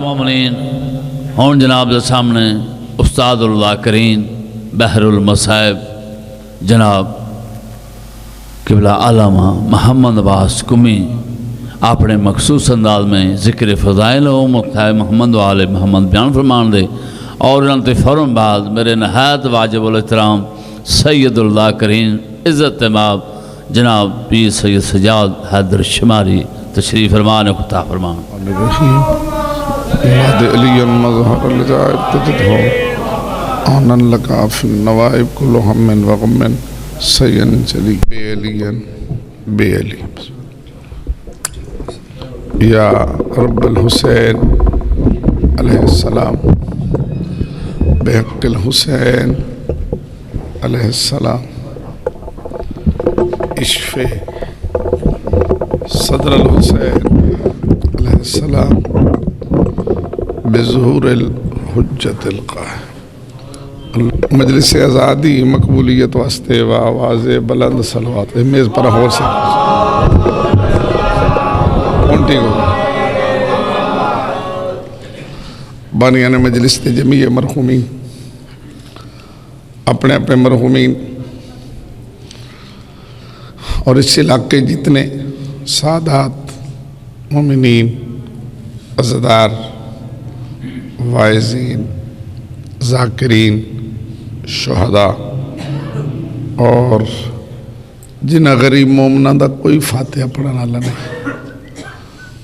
مومنین ہون جناب دے سامنے استاد الذاکرین بحر المصائب جناب قبلہ علامہ محمد عباس کمی اپنے مخصوص انداز میں ذکر فضائل و مقتدیٰ محمد و آل محمد بیان فرمان دے اور انتے فوراً بعد میرے نہایت واجب الاحترام سید الذاکرین عزت امام جناب پیر سید سجاد حیدر شماری تشریف فرمان خطا فرمان مہد علی المظہر الجائب تجدہو آنن لکا فی النوائب کلو ہم و غم سین چلی بے علی یا رب الحسین علیہ السلام بحق الحسین علیہ السلام اشفے صدر الحسین علیہ السلام بظہور الحجت القائم مجلس آزادی مقبولیت واسطے و آواز بلند صلوات میز پر ہور سے کونٹی کو بانیان مجلس تے جمیع مرحومین اپنے اپنے مرحومین اور اس علاقے جتنے سادات مومنین عزدار وائزین ذاکرین شہداء اور جنہ غریب مومنہ دا کوئی فاتحہ پڑھنا نہیں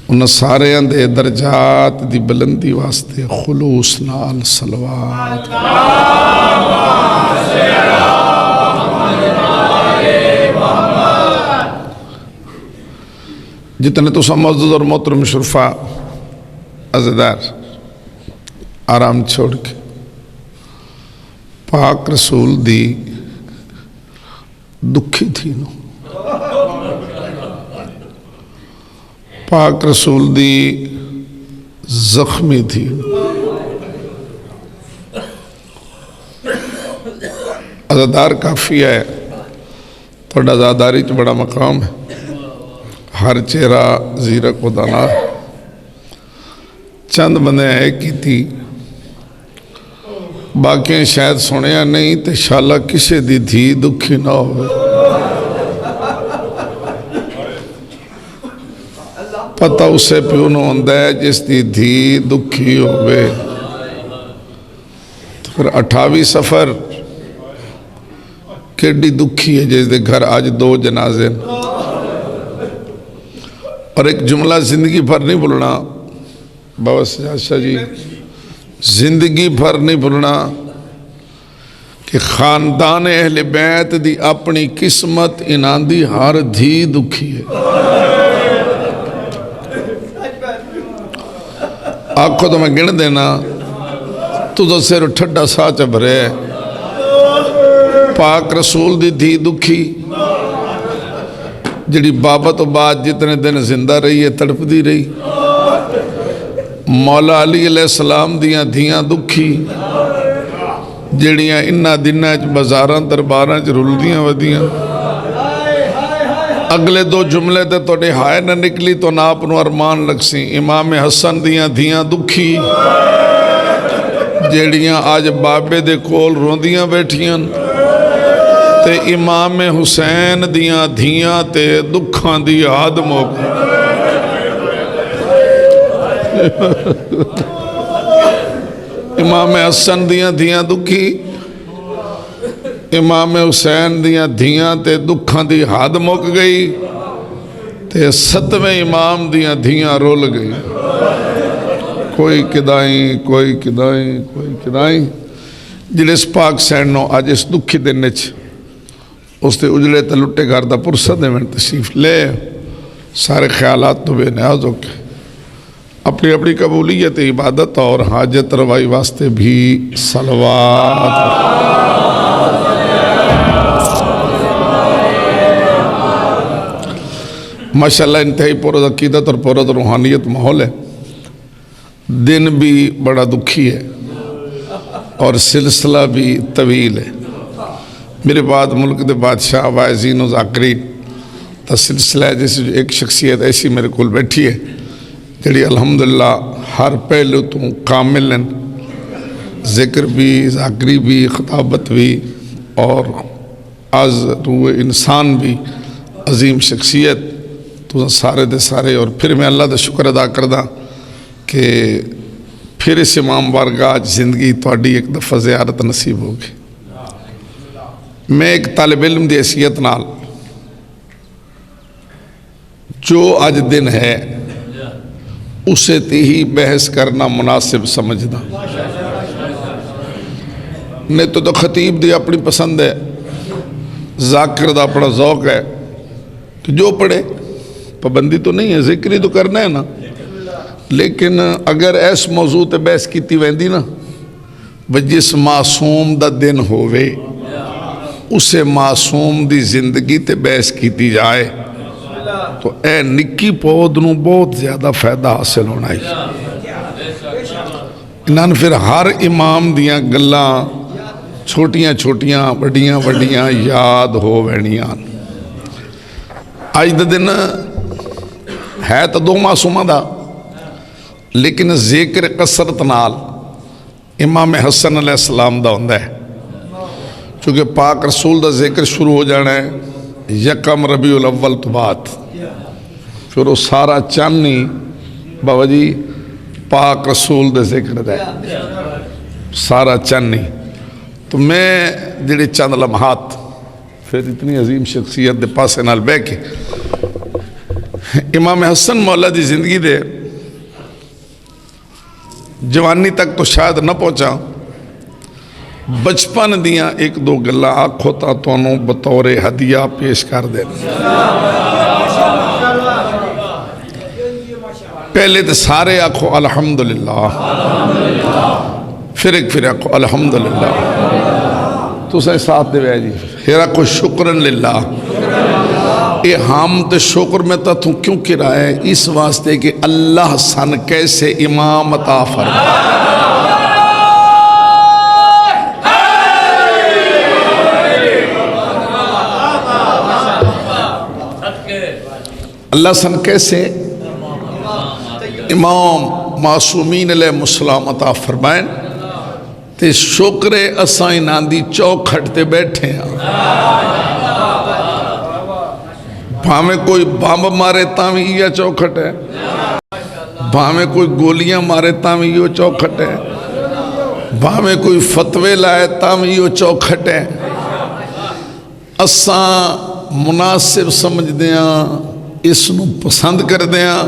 انہاں سارے اندے درجات دی بلندی واسطے خلوص نال صلوات جتنے تو معزز اور محترم شرفا عزدار آرام چھوڑ کے پاک رسول دی دکھی تھی نو پاک رسول دی زخمی تھی عزدار کافی ہے تھوڑا زاداری چ بڑا مقام ہے ہر چہرہ زیرک و دانا چند بندے ہے کی تھی باقی شاید سنیا نہیں تے شالا کسے دی تھی دکھی نہ ہوئے پتہ اسے پیونو ہوندہ ہے جس دی تھی دکھی ہوئے پھر 28 سفر کیڑی دکھی ہے جس دے گھر آج 2 جنازے اور ایک جملہ زندگی بھر نہیں بھولنا بابا سجاد شاہ جی زندگی بھر نہیں بھولنا کہ خاندان اہل بیت دی اپنی قسمت انہاں دی ہر دھی دکھی ہے آنکھوں تو میں گن دینا تو سر ٹھڈا سا چبھرے پاک رسول دی دھی دکھی جڑی بابا تو بعد جتنے دن زندہ رہی ہے تڑپ دی رہی مولا علی علیہ السلام دیاں دھیاں دکھی جڑیاں انہا دنہ بازاران درباران رول دیاں ودیاں اگلے 2 جملے تے توڑے ہائے نہ نکلی تو ناپ نو ارمان لگ سی امام حسن دیاں دھیاں دکھی جڑیاں آج بابے دے کول روندیاں بیٹھیاں تے امام حسین دیاں دھیاں تے دکھاں دی آدم ہو امام حسن دیاں دھیاں دکھی امام حسین دیاں دھیاں تے دکھاں دی حد مک گئی تے 7ویں امام دیاں دھیاں رول گئی کوئی کدائیں کوئی کدائیں کوئی کدائیں جلس پاک سینو آج اس دکھی دنچ اس تے اجلے تے لٹے گھر دا پرسہ دے میں تشریف لے سارے خیالات تو بے نیاز ہو کے اپنی اپنی قبولیت عبادت اور حاجت روائی واسطے بھی صلوات ماشاءاللہ انتہائی پورا عقیدت اور پورا روحانیت ماحول ہے دن بھی بڑا دکھی ہے اور سلسلہ بھی طویل ہے میرے بعد ملک دے بادشاہ وائزین و ذاکرین تا سلسلہ ہے جیسے ایک شخصیت ایسی میرے کول بیٹھی ہے جڑی الحمدللہ ہر پہلو تو کامل ہیں، ذکر بھی، ذاکری بھی، خطابت بھی، اور از روح انسان بھی عظیم شخصیت تو سارے دے سارے. اور پھر میں اللہ دا شکر ادا کردہ کہ پھر اس امام بارگاہ زندگی تھوڑی ایک دفعہ زیارت نصیب ہوگی. میں ایک طالب علم دی حیثیت نال جو آج دن ہے اسے تی ہی بحث کرنا مناسب سمجھدا. نہیں تو خطیب دی اپنی پسند ہے، ذاکر دا اپنا ذوق ہے کہ جو پڑھے، پابندی تو نہیں ہے، ذکر ہی تو کرنا ہے نا. لیکن اگر ایس موضوع تے بحث کیتی ویندی نا، جس معصوم دا دن ہووے اسے معصوم دی زندگی تے بحث کیتی جائے تو اے نکی پود نو بہت زیادہ فائدہ حاصل ہونا ہے. انہاں پھر ہر امام دیاں گلاں چھوٹیاں چھوٹیاں بڑیاں بڑیاں یاد ہو وینیاں. آج دا دن ہے تو دو معصومہ دا، لیکن ذکر کثرت نال امام حسن علیہ السلام دا ہوندہ ہے. چونکہ پاک رسول دا ذکر شروع ہو جانا ہے یکم ربیع الاول تو بعد، پھر وہ سارا چانی بابا جی پاک رسول دا ذکر دا ہے، سارا چانی. تو میں جڑے چند لمحات پھر اتنی عظیم شخصیت دے پاسے نال بے کے امام حسن مولا دی زندگی دے جوانی تک تو شاید نہ پہنچا، بچپن دیاں ایک دو گلاں آنکھوں تا تونوں بطور ہدیہ پیش کر دیں. پہلے تو سارے آنکھوں الحمدللہ، پھر ایک آنکھوں الحمدللہ، تو سے ساتھ دے وے جی پھر آنکھوں شکرن للہ. اے حامد شکر میں تا تو کیوں کرا ہے؟ اس واسطے کہ اللہ سن کیسے امام عطا فرما. اللہ سن کیسے امام معصومین علیہ السلام عطا فرمائیں تے شکر اسائیں ناندی چوکھٹ تے بیٹھے ہیں. بھامیں کوئی بامب مارے تاویں یہ چوکھٹ ہے، بھامیں کوئی گولیاں مارے تاویں یہ چوکھٹ ہے، بھامیں کوئی فتوے لائے تاویں یہ چوکھٹ ہے. اساں مناسب سمجھ دیاں، اس نو پسند کر دیاں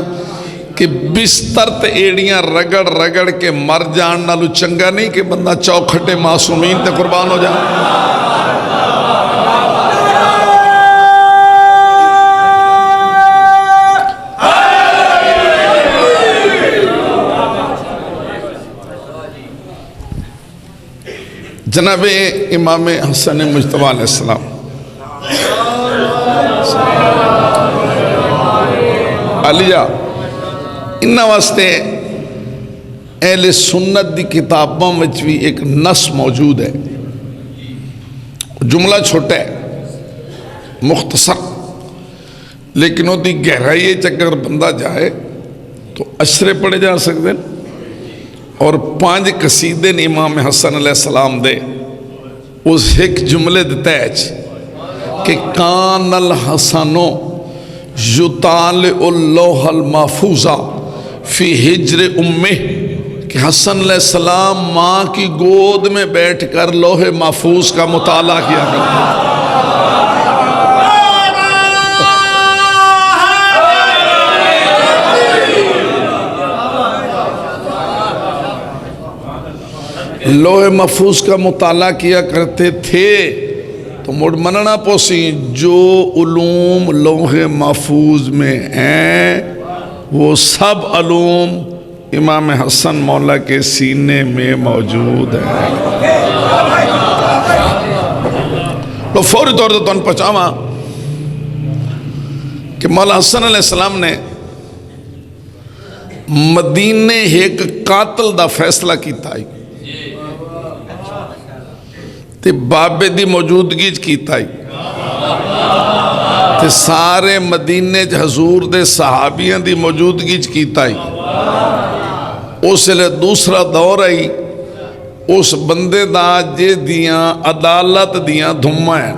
کہ بستر تے ایڑیاں رگڑ رگڑ کے مر جان نالو چنگا نہیں کہ بندہ چوکھٹے معصومین تے قربان ہو جائے. جناب امام حسن مجتبیٰ علیہ السلام علیہ انہاں واسطے اہل سنت دی کتاباں وچ بھی ایک نص موجود ہے. جملہ چھوٹا ہے، مختصر، لیکن وہ دی گہرائی اگر بندہ جائے تو اشرے پڑھے جا سکتے ہیں. اور 5 قصیدے نے امام حسن علیہ السلام دے اس ایک جملے دیتا ہے کہ کان الحسنو یطالع اللوح المحفوظہ فی حجر امہ، کہ حسن علیہ السلام ماں کی گود میں بیٹھ کر لوح محفوظ کا مطالعہ کیا کرتے. لوح محفوظ کا مطالعہ کیا کرتے تھے تو مڑ مننا پوسی جو علوم لوح محفوظ میں ہیں وہ سب علوم امام حسن مولا کے سینے میں موجود ہیں. تو فوری طور سے تو ان پہنچاوا کہ مولا حسن علیہ السلام نے مدینے ایک قاتل دا فیصلہ کیتا ہے تے بابے دی موجودگی کیتا ہے تے سارے مدینے حضور دے صحابیاں دی موجودگی کیتا ہے. اس لئے دوسرا دور آئی اس بندے دا جے دیاں عدالت دیاں دھمہ ہیں.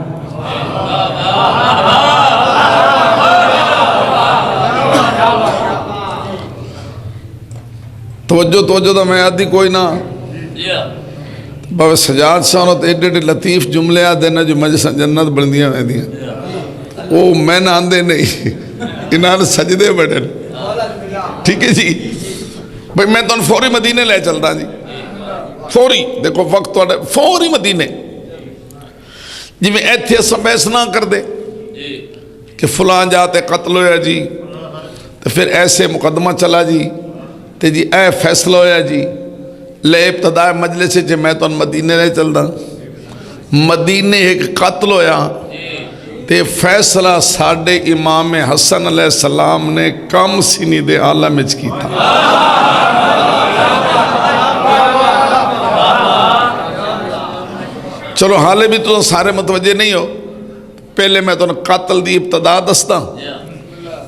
توجہ دا میں آدھی کوئی نہ بابا سجاد صاحب تو ایڈے لطیف جملے آدھے نا جو مجلس جنت بندیاں میں دیاں وہ میں نہ آندے نہیں انہاں سجدے بڑھے. ٹھیک ہے جی بھئی میں تو فوری مدینے لے چلتا جی فوری دیکھو وقت توڑے فوری مدینے جی میں ایتھے سبیس نہ کر دے کہ فلان جاتے قتل ہویا جی تو پھر ایسے مقدمہ چلا جی تے جی اے فیصلہ ہویا جی لے ابتداء مجلس جی میں تو مدینے لے چلتا مدینے ایک قتل ہویا تے فیصلہ ساڑھے امام حسن علیہ السلام نے کم سینی دے عالم اچ کی تھا. چلو حالے بھی تو سارے متوجہ نہیں ہو پہلے میں تو قاتل دی ابتدا دستا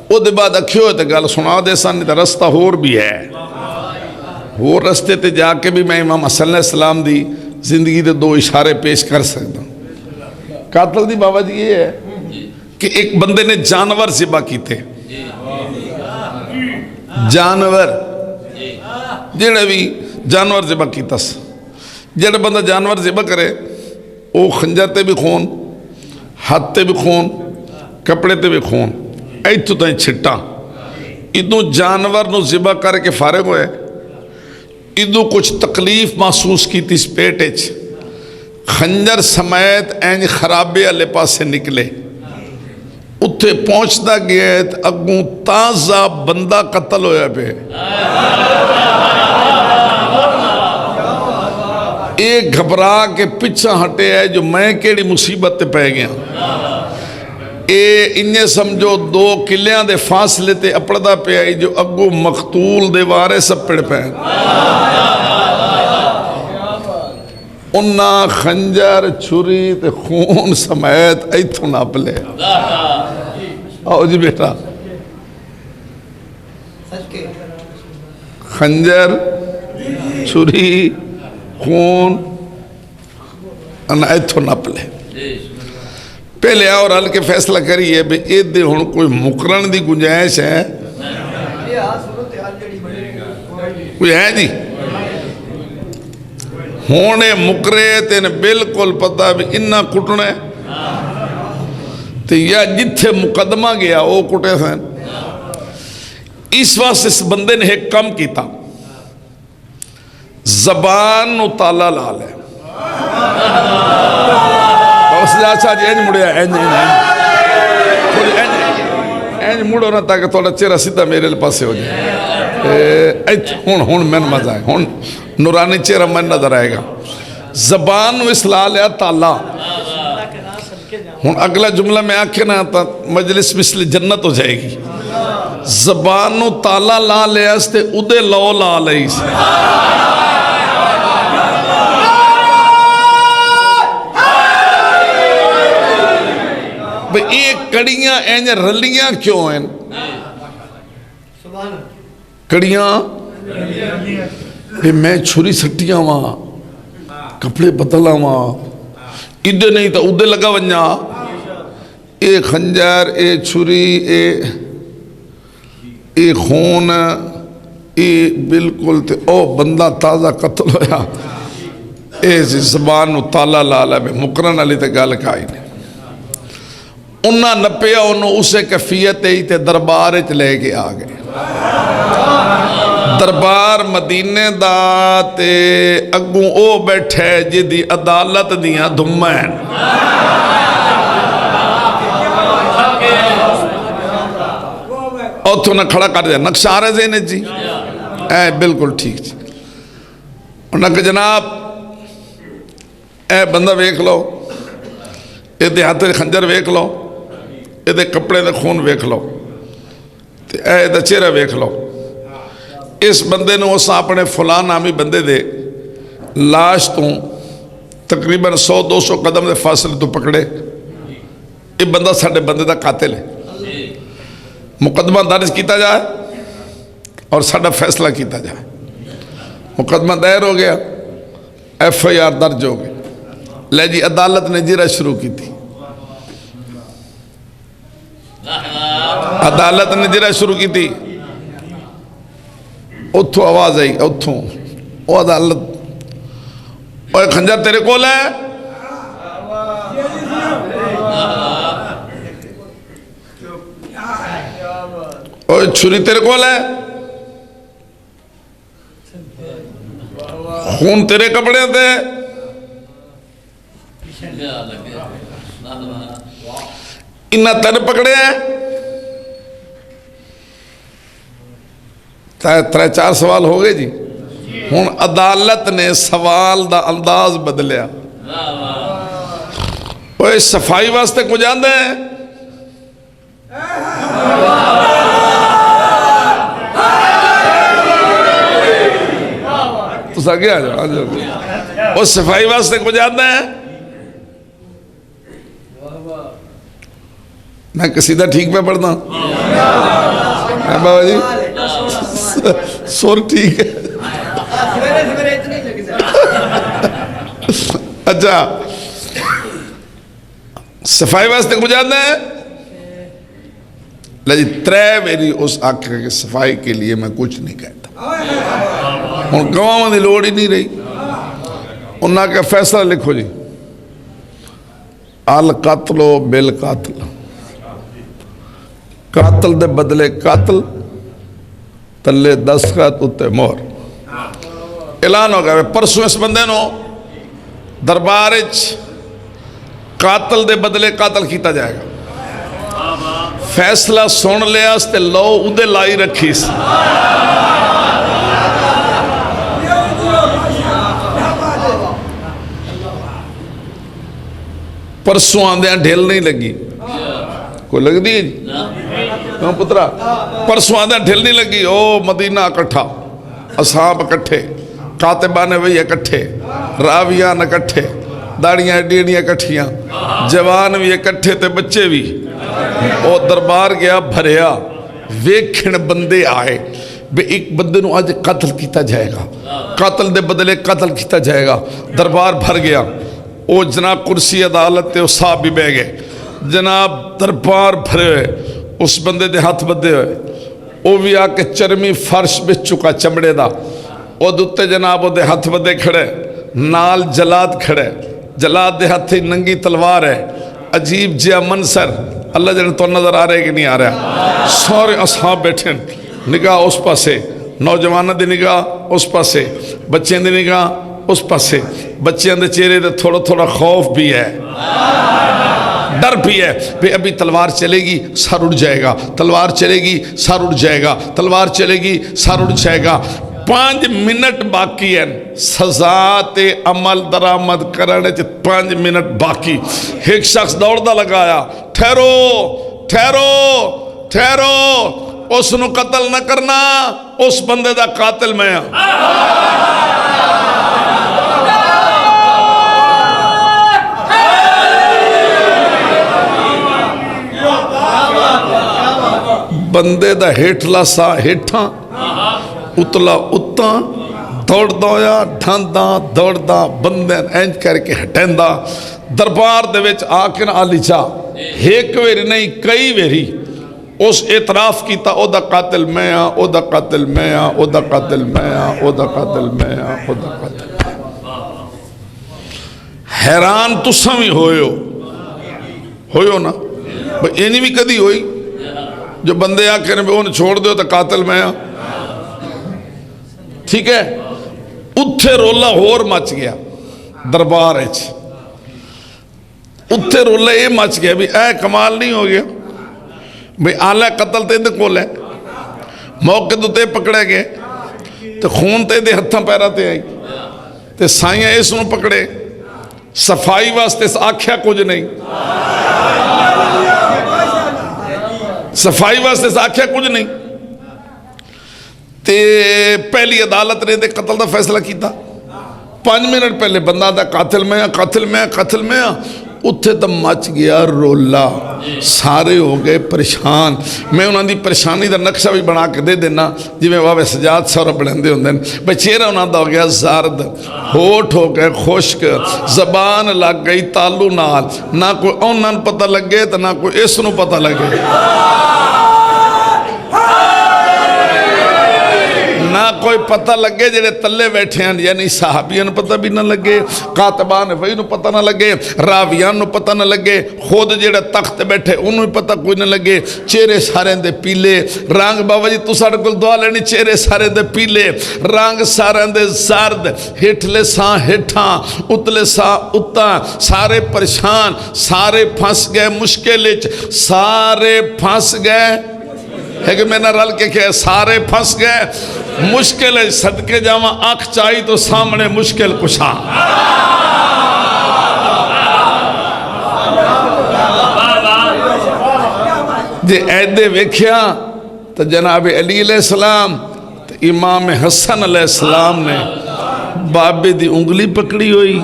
او دے بعد اکھیو ہوئے تے گل سنا دے سن تے رستہ ہور بھی ہے وہ رستے تے جا کے بھی میں امام حسن علیہ السلام دی زندگی دے دو اشارے پیش کر سکتا ہوں. قاتل دی بابا جی یہ ہے کہ ایک بندے نے جانور ذبح کی تھے جانور جڑے بھی جانور ذبح کی تس جڑے بندہ جانور ذبح کرے وہ خنجر تے بھی خون ہاتھ تے بھی خون کپڑے تے بھی خون ایتو تائیں چھٹا ادو جانور نو ذبح کر کے فارغ ہوئے ادو کچھ تکلیف محسوس کی تھی اس پیٹے خنجر سمیت اینج خرابے والے پاس سے نکلے اتھے پہنچتا گیا اگوں تازہ بندہ قتل ہویا پہ ایک گھبرا کے پچھا ہٹے ہے جو میں کیڑی مصیبت تے پہ گیا انہیں سمجھو دو کلیاں دے فاصلے تے اپڑدا پہ آئی جو اگو مقتول دے وارے سب پڑ پہ انہا خنجر چھری تے خون سمیت ایتھو نہ پلے. آؤ جی بیٹا خنجر چھری خون انہا ایتھو نہ پلے. پہلے اور حل کے فیصلہ کریے بے ایدے ہون کوئی مقرن دی گنجائش ہے کوئی ہے جی ہونے مقرے تین بالکل پتہ بھی انہا کٹنے تو یا جتھے مقدمہ گیا وہ کٹے تھے. اس واسطے اس بندے نے ایک کم کیتا زبان نو تالا لال ہے اچھا جی اینج مڑیا اینج مڑو نا تاکہ تھوڑا چہرہ سیدھا میرے پاسے ہو جائے ہون میں مزہ ہے ہون نورانی چہرہ میں نظر آئے گا. زبان نو اسلا لیا تالا ہون اگلا جملہ میں آکھے نا مجلس مثل جنت ہو جائے گی. زبان نو تالا لا لیا استے ادھے لو لا لئی سے ایک کڑیاں اینج رلیاں کیوں ہیں کڑیاں میں چھری سٹیاں وہاں کپڑے بدلا وہاں ادھے نہیں تا ادھے لگا ونجا اے خنجر اے چھری اے خون اے بالکل تے او بندہ تازہ قتل ہویا اے زبان نو تالا لالا بے مقرن علی تے گال کائی نے انہاں نپیا انہوں اسے کفیت ہی تے دربار اچ لے کے آگئے. دربار مدینے دا تے اگوں او بیٹھے جدی عدالت دیاں دھمین اور تو نہ کھڑا کر دیا نقشہ آ رہے زینے جی اے بالکل ٹھیک جی انہاں کہ جناب اے بندہ ویکھ لو اے دے ہاتھ خنجر ویکھ لو یہ کپڑے دے خون ویکھ لو اے دا چہرہ ویکھ لو. اس بندے نے اسا اپنے فلان نامی بندے دے لاش تو تقریباً 100-200 قدم دے فاصلے تو پکڑے یہ بندہ ساڑھے بندے دا قاتل ہے. مقدمہ درج کیتا جائے اور ساڈا فیصلہ کیتا جائے۔ مقدمہ دائر ہو گیا، FIR درج ہو گئی، لے جی عدالت نے جرا شروع کی تھی، عدالت نے جرا شروع کی تھی، اتھوں آواز آئی، اتھوں او عدالت، اوے خنجر تیرے کول ہے، اوے چھری تیرے کول ہے، خون تیرے کپڑے تھے، انہاں تن پکڑے ہیں، ترے چار سوال ہو گئے جی۔ ہن عدالت نے سوال دا انداز بدلیا، اوے صفائی واسطے کو جاندے ہیں، تو ساگے آ جاؤ، وہ صفائی واسطے کو جاندے ہیں، میں قصیدہ ٹھیک پہ پڑھتا ہوں بابا جی، سور ٹھیک ہے، اچھا صفائی واسطے کو جاندے ہیں، لے جی ترے میری اس آنکھ کے صفائی کے لیے میں کچھ نہیں کہتا، اور گواہ دی لوڑ ہی نہیں رہی، انہاں کا فیصلہ لکھو جی، القتل بالقاتل، قاتل دے بدلے قاتل، تلے دستخط اتے مہر، اعلان ہو گیا پرسوں اس بندے نو دربار قاتل دے بدلے قاتل کیتا جائے گا، فیصلہ سن لیا اس تے لو اندے لائی رکھی سی، پرسوں آندیاں ڈھیل نہیں لگی، کوئی لگ دی جی کہاں پترا، پرسوں آندیاں ڈھیل نہیں لگی، او مدینہ اکٹھا، اصحاب اکٹھے، کاتبان وی اکٹھے، راویان اکٹھے، داڑیاں ڈیڑیاں اکٹھیاں، جوان بھی اکٹھے تے بچے بھی، او دربار گیا بھریا، ویکھن بندے آئے، بے ایک بندے نو آج قتل کیتا جائے گا، قاتل دے بدلے قتل کیتا جائے گا، دربار بھر گیا، او جناب کرسی عدالت تے او صاحب بھی بہ گئے، جناب دربار بھرے ہوئے، اس بندے دے ہاتھ بدے ہوئے، او بھی آ کے چرمی فرش بچ چکا چمڑے دا، او دوتے جناب او دے ہاتھ بدے کھڑے، نال جلاد کھڑے، جلاد دے ہاتھی ننگی تلوار ہے، عجیب جیا منظر، اللہ جنہیں تو نظر آ رہے کہ نہیں آ رہا، سارے اصحاب بیٹھیں، نگاہ اس پاسے، نوجوانہ دی نگاہ اس پاسے، بچیں دی نگاہ اس پاسے، بچیاں دے چہرے دے تھوڑا تھوڑا خوف بھی ہے، ڈر بھی ہے، بے ابھی تلوار چلے گی سر اڑ جائے گا، تلوار چلے گی سر اڑ جائے گا، تلوار چلے گی سر اڑ جائے گا، 5 منٹ باقی ہیں، سزا تے عمل درآمد کرنے 5 منٹ باقی، ایک شخص دوڑ دا لگایا، ٹھہرو ٹھہرو ٹھہرو، اس نو قتل نہ کرنا، اس بندے دا قاتل میں ہاں، بندے دا ہیٹلا سا ہیٹھاں، اتلا اتاں، دوڑ دویا ڈھانداں دوڑداں، بندے اینج کر کے ہٹیندا، دربار دے وچ آکن آلی چا، ایک ویری نہیں کئی ویری، اس اعتراف کیتا او دا قاتل میں ہاں، او دا قاتل میں ہاں، او دا قاتل میں ہاں، او دا قاتل میں ہاں، او دا قاتل میں ہاں۔ حیران تساں بھی ہوئیو نا، یہ نہیں بھی کدی ہوئی، جو بندے آکھیں بھی انہیں چھوڑ دیو تو قاتل میں ہاں، ٹھیک ہے، اتھے رولا ہور مچ گیا دربار ہے، اتھے رولا یہ مچ گیا بھی اے کمال نہیں ہو گیا، بھی آلہ قتل تے دے کول ہے، موقع تو تے پکڑے گئے، تو خون تے دے ہتھاں پیرا تے آئی، تے سائیاں اس نو پکڑے، صفائی واسطے آکھیا کچھ نہیں، صفائی واسطے آکھیا کچھ نہیں، تے پہلی عدالت نے دے قتل دا فیصلہ کیتا، 5 منٹ پہلے بندہ دا قاتل میں قاتل میں قاتل میں، اتھے تو مچ گیا رولا، سارے ہو گئے پریشان۔ میں انہوں دی پریشانی دا نقشہ بھی بنا کے دے دینا، جی میں بابے سجاد سورا بڑھندے ہوں دین، بھئی چہرہ انہوں دا ہو گیا زرد، ہوٹ ہو گئے خشک، زبان لگ گئی تالو نال، نہ کوئی اونن پتہ لگے تو نہ کوئی اس نو پتہ لگے، نہ کوئی پتہ لگے جڑے تلے بیٹھے ہیں، یعنی صحابیان پتہ بھی نہ لگے، کاتبان وہی نو پتہ نہ لگے، راویان نو پتہ نہ لگے، خود جڑے تخت بیٹھے انہوں پتہ کوئی نہ لگے، چہرے سارے دے پیلے، رنگ بابا جی تو ساڑھ کل دعا لینی، چہرے سارے دے پیلے، رنگ سارے دے زرد، ہٹلے ساں ہٹھاں، اتلے ساں اتاں، سارے پریشان، سارے پھنس گئے مشکلچ، سارے پھنس گئے، ہے کہ میں نہ رل کے کہے سارے پھنس گئے مشکل ہے، صدقے جاواں آنکھ چاہی تو سامنے مشکل کشا۔ جے ایدے ویکھیا تو جناب علی علیہ السلام تو امام حسن علیہ السلام نے بابے دی انگلی پکڑی ہوئی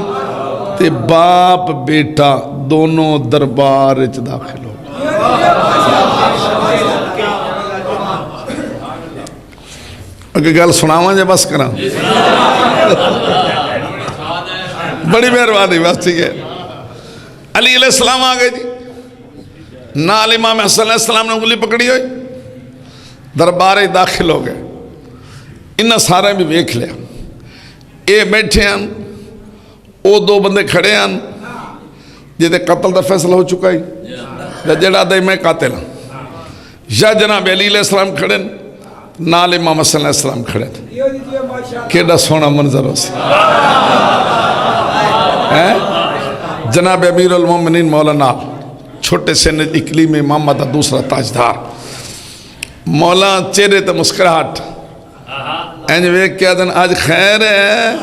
تے باپ بیٹا دونوں دربار اچ داخل ہو۔ اگر گل سناواں جے بس کراں، بڑی مہربانی، بس ٹھیک ہے۔ علی علیہ السلام آگئے جی، نال امام حسن علیہ السلام نے انگلی پکڑی ہوئی، دربارے داخل ہو گئے۔ انہاں سارے بھی ویکھ لیا، اے بیٹھے ہیں، او دو بندے کھڑے ہیں جیدے قتل دا فیصلہ ہو چکا ہے، جڑا دے میں قاتل ہوں، یا جناب علی علیہ السلام کھڑے ہیں، نال امام حسن علیہ السلام کھڑے تھے۔ کیڑا سونا منظر ہو سی، جناب امیر المومنین مولانا چھوٹے سے نکلی میں محمد دا دوسرا تاجدار، مولا چہرے تے مسکراہٹ، اینج ویک کیا دن آج خیر ہے،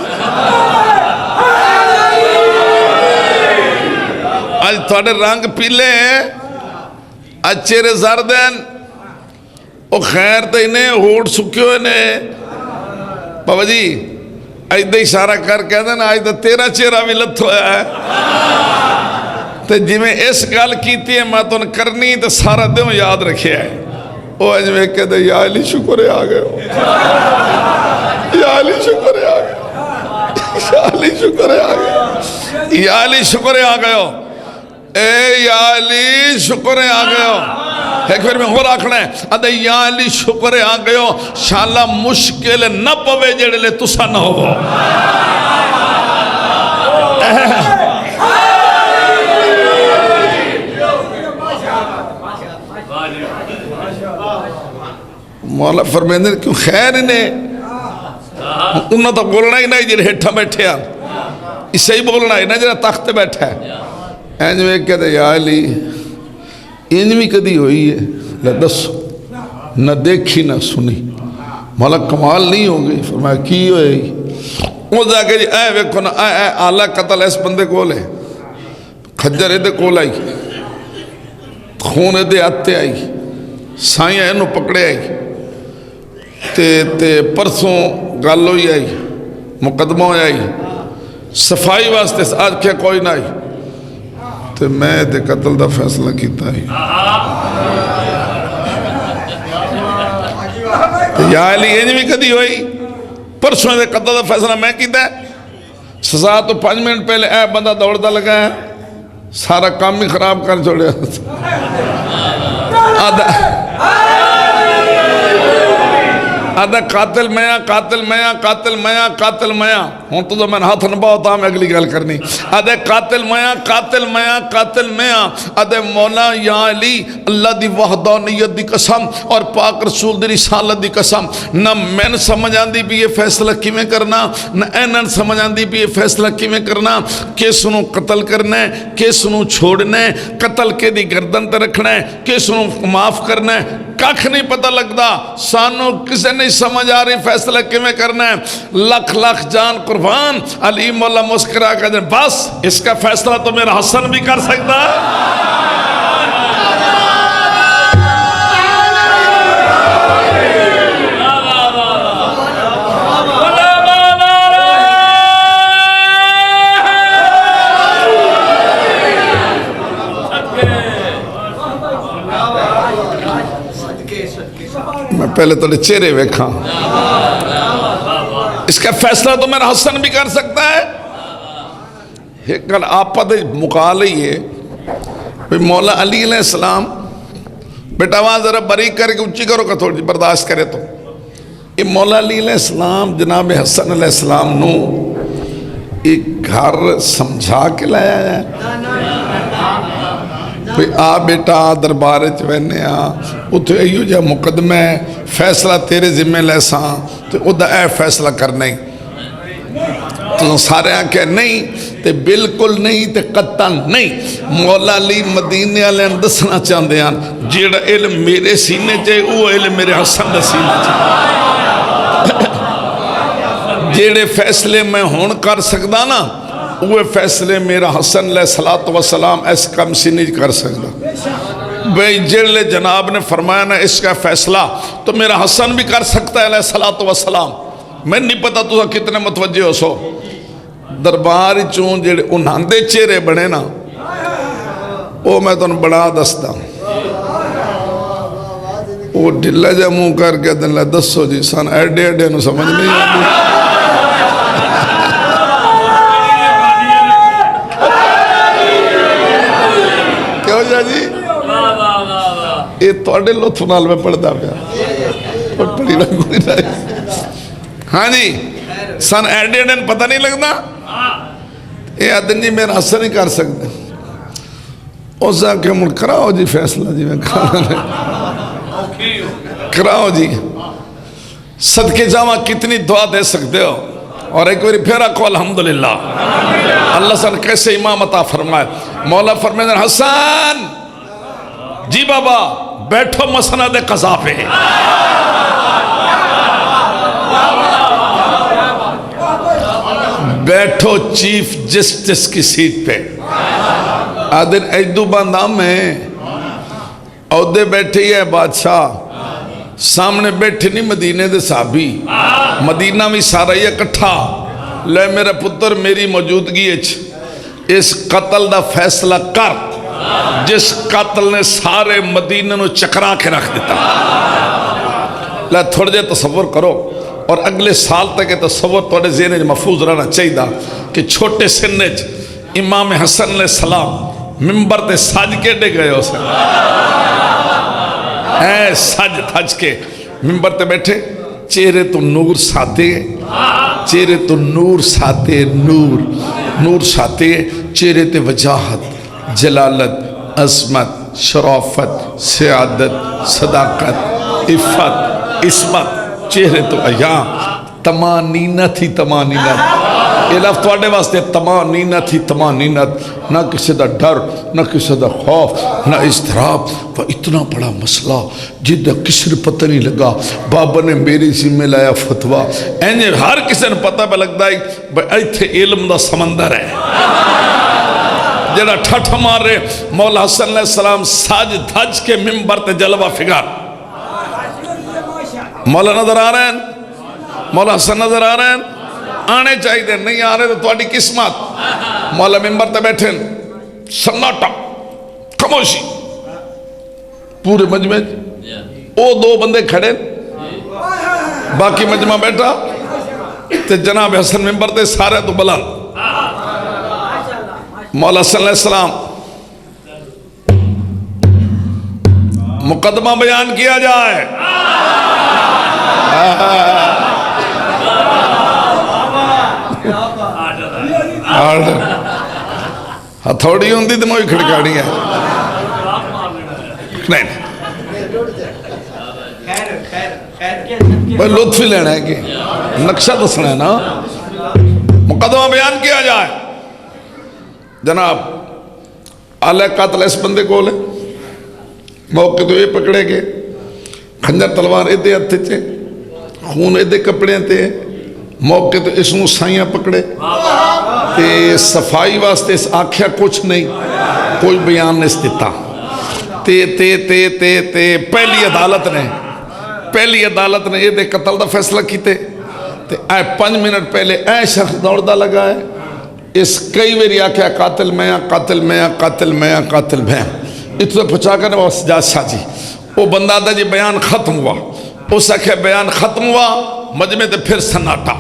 آج تھوڑے رنگ پیلے ہیں، آج چہرے زردین، او خیر تے انہیں ہوٹ سکیو انہیں بابا جی آج دے اشارہ کر کے دن آج دے تیرا چہرہ بھی لت ہویا ہے تے جی میں اس گال کیتی ہے میں تو کرنی تے سارا دیوں یاد رکھے ہے۔ او آج میں کہہ دے یا علی شکر آگئے ہو، یا علی شکر آگئے ہو، یا علی شکر آگئے ہو، یا علی شکر آگئے ہو، اے یا علی شکر آگئے ہو۔ ایک پھر میں ہو رکھنا ہے ادھے یا علی شکر آگئے ہو، شاءاللہ مشکل نہ پوے جڑے لے تسا نہ ہو۔ مولا فرمیندے کیوں خیر انہیں انہوں تو بولنا ہی نہیں جنہیں ہٹھا بیٹھے ہیں، اسے ہی بولنا ہی نہیں جنہیں تخت بیٹھا ہے۔ اینج میں کہتے یا علی اینج بھی کدی ہوئی ہے لدسو، نہ دیکھی نہ سنی، مولا کمال نہیں ہوگی، فرمایا کی ہوئے ہی وہ جا کے جی اے ویکھو نا اے آلہ قتل اس بندے کول ہے، کھجر ایدے کول آئی، خون ایدے آتے آئی، سائیں اینو پکڑے آئی، تے پرسوں گالو ہی آئی، مقدمہ آئی، صفائی واسطے آج کیا کوئی نہ آئی، تے میں دے قتل دا فیصلہ کیتا ہی۔ یا علی انج بھی کدی ہوئی، پرسوں دے قتل دا فیصلہ میں کیتا ہے، سزا تو 5 منٹ پہلے اے بندہ دوڑتا لگا ہے، سارا کام ہی خراب کر چھوڑے آدھا قاتل میاں قاتل میاں قاتل میاں قاتل میاں، ہون تو میں ہاتھ نبا ہوتا ہوں اگلی گل کرنی، آدھے قاتل میاں قاتل میاں قاتل میاں، آدھے مولا یا علی اللہ دی وحدانیت دی قسم اور پاک رسول دی رسالت دی قسم، نہ میں سمجھ آندی بھی یہ فیصلہ کیویں کرنا، نہ اینن سمجھ آندی بھی یہ فیصلہ کیویں کرنا، کس نو قتل کرنا ہے کس نو چھوڑنا ہے، قتل کے دی گردن تے رکھنا ہے کس نو معاف کرنا ہے، ککھ نہیں پتہ لگدا، سانو کسے نہیں سمجھ آ رہی فیصلہ کیویں کرنا ہے، لکھ لکھ جان قربان، علی مولا مسکرا کہتے ہیں بس اس کا فیصلہ تو میرا حسن بھی کر سکتا ہے۔ پہلے تو چہرے ویکھاں. اس کا فیصلہ تو میرا حسن بھی کر سکتا ہے. ایک گل آپ دے مکا لئیے مولا علی علیہ السلام بیٹا آواز ذرا باریک کر کے اونچی کرو کہ تھوڑی برداشت کرے. تو یہ مولا علی علیہ السلام جناب حسن علیہ السلام نو ایک گھر سمجھا کے لایا ہے. آ بیٹا دربار چوہنے اتنے ایو جا مقدمہ ہے, فیصلہ تیرے ذمہ لے ساں تو او دا اے فیصلہ کرنا ہی. تو سارے آنکھیں نہیں تے بالکل نہیں تے قطعاً نہیں. مولا علی مدینے والے دسنا چاہتے ہیں جیڑا علم میرے سینے چاہے وہ علم میرے حسن دے سینے چاہے. جیڑے فیصلے میں ہون کر سکتا نا وہ فیصلے میرا حسن علیہ السلام اس کم سے نہیں کر سکتا. بھئی جیڑے جناب نے فرمایا نا اس کا فیصلہ تو میرا حسن بھی کر سکتا ہے علیہ السلام. میں نہیں پتا تو کتنے متوجہ ہو سو. دربار چون جیڑے انہاں دے چہرے بنے نا وہ میں تو بڑا دستا. وہ ڈھلا جا منہ کر کے دن دسو جی سن ایڈے ایڈے نو سمجھ نہیں آتی. کیوں جا جی یہ توڑے لطف نال میں پڑھتا پیا پڑھی رکھوئی رہے. ہاں جی سن ایڈے ایڈے پتہ نہیں لگتا. یہ آدن جی میرا حسن نہیں کر سکتے. اس سے کہ مل کراؤ جی فیصلہ جی میں کراؤ جی. صدقے جامع کتنی دعا دے سکتے ہو. اور ایک باری پھر آکو الحمدللہ. اللہ سن کیسے امام عطا فرمائے. مولا فرمائے حسن جی بابا بیٹھو مسند قضا پہ. بیٹھو چیف جسٹس کی سیٹ پہ. آدھر ایدو باندام میں عہدے بیٹھے ہے بادشاہ سامنے بیٹھے نہیں مدینے دے صحابی. مدینہ میں سارا یہ اکٹھا لے میرا پتر میری موجودگی اس قتل دا فیصلہ کر جس قاتل نے سارے مدینہ نو چکرا کے رکھ دیتا. لے تھوڑے جے تصور کرو اور اگلے سال تک یہ تصور توڑے ذہن محفوظ رہنا چاہیے کہ چھوٹے سنے امام حسن علیہ السلام ممبر تے سج کے ڈے گئے ہو سن اے سج تھج کے ممبر تے بیٹھے. چہرے تو نور ساتے چہرے تو نور ساتے نور ساتے چہرے تے وجاہت جلالت عظمت شرافت سعادت صداقت عفت عصمت چہرے تو عیاں تمانینت ہی تمانینت. یہ لفظ توڑے واسطے تمانینت ہی تمانینت. نہ کسی دا ڈر نہ کسی دا خوف نہ اضطراب. وہ اتنا بڑا مسئلہ جدہ کسی نے پتہ نہیں لگا. بابا نے میری ذمہ لایا فتوہ اینجر ہر کسی نے پتہ پہ لگتا ہے بھئی ایتھے علم دا سمندر ہے. جڑا ٹھٹھ مار رہے مولا حسن علیہ السلام ساج دھج کے ممبر تے جلوہ فگر. مولا نظر آ رہے ہیں مولا حسن نظر آ رہے ہیں آنے چاہیے دے نہیں آ رہے تو تواڈی قسمت. مولا ممبر تے بیٹھے سناٹا خاموشی پورے مجمع او دو بندے کھڑے باقی مجمع بیٹھا تے جناب حسن ممبر تے سارے تو بلند. مولا حسن علیہ السلام مقدمہ بیان کیا جائے. ہتھوڑی ہوندی تو میں کھڑکاڑی ہے نہیں بھائی لطف ہی لینا ہے کہ نقشہ دسنا ہے نا. مقدمہ بیان کیا جائے. جناب آلہ قاتل اس بندے کو لے موقع تو یہ پکڑے گے خنجر تلوار ادھے ہتھے چے خون ادھے کپڑے تے موقع تو اس نو سائیاں پکڑے تے صفائی واسطے اس آکھیا کچھ نہیں کوئی بیان نہیں دیتا. تے پہلی عدالت نے یہ دے قتل دا فیصلہ کیتے تے اے 5 منٹ پہلے اے شخص دوڑ دا لگا ہے. اس کئی ویری آکھیا قاتل میں قاتل میں قاتل میں قاتل میں اتنا پچا کر جا شاہ جی وہ بندہ دا جی بیان ختم ہوا اس آخیا بیان ختم ہوا مجمع تے پھر سناٹا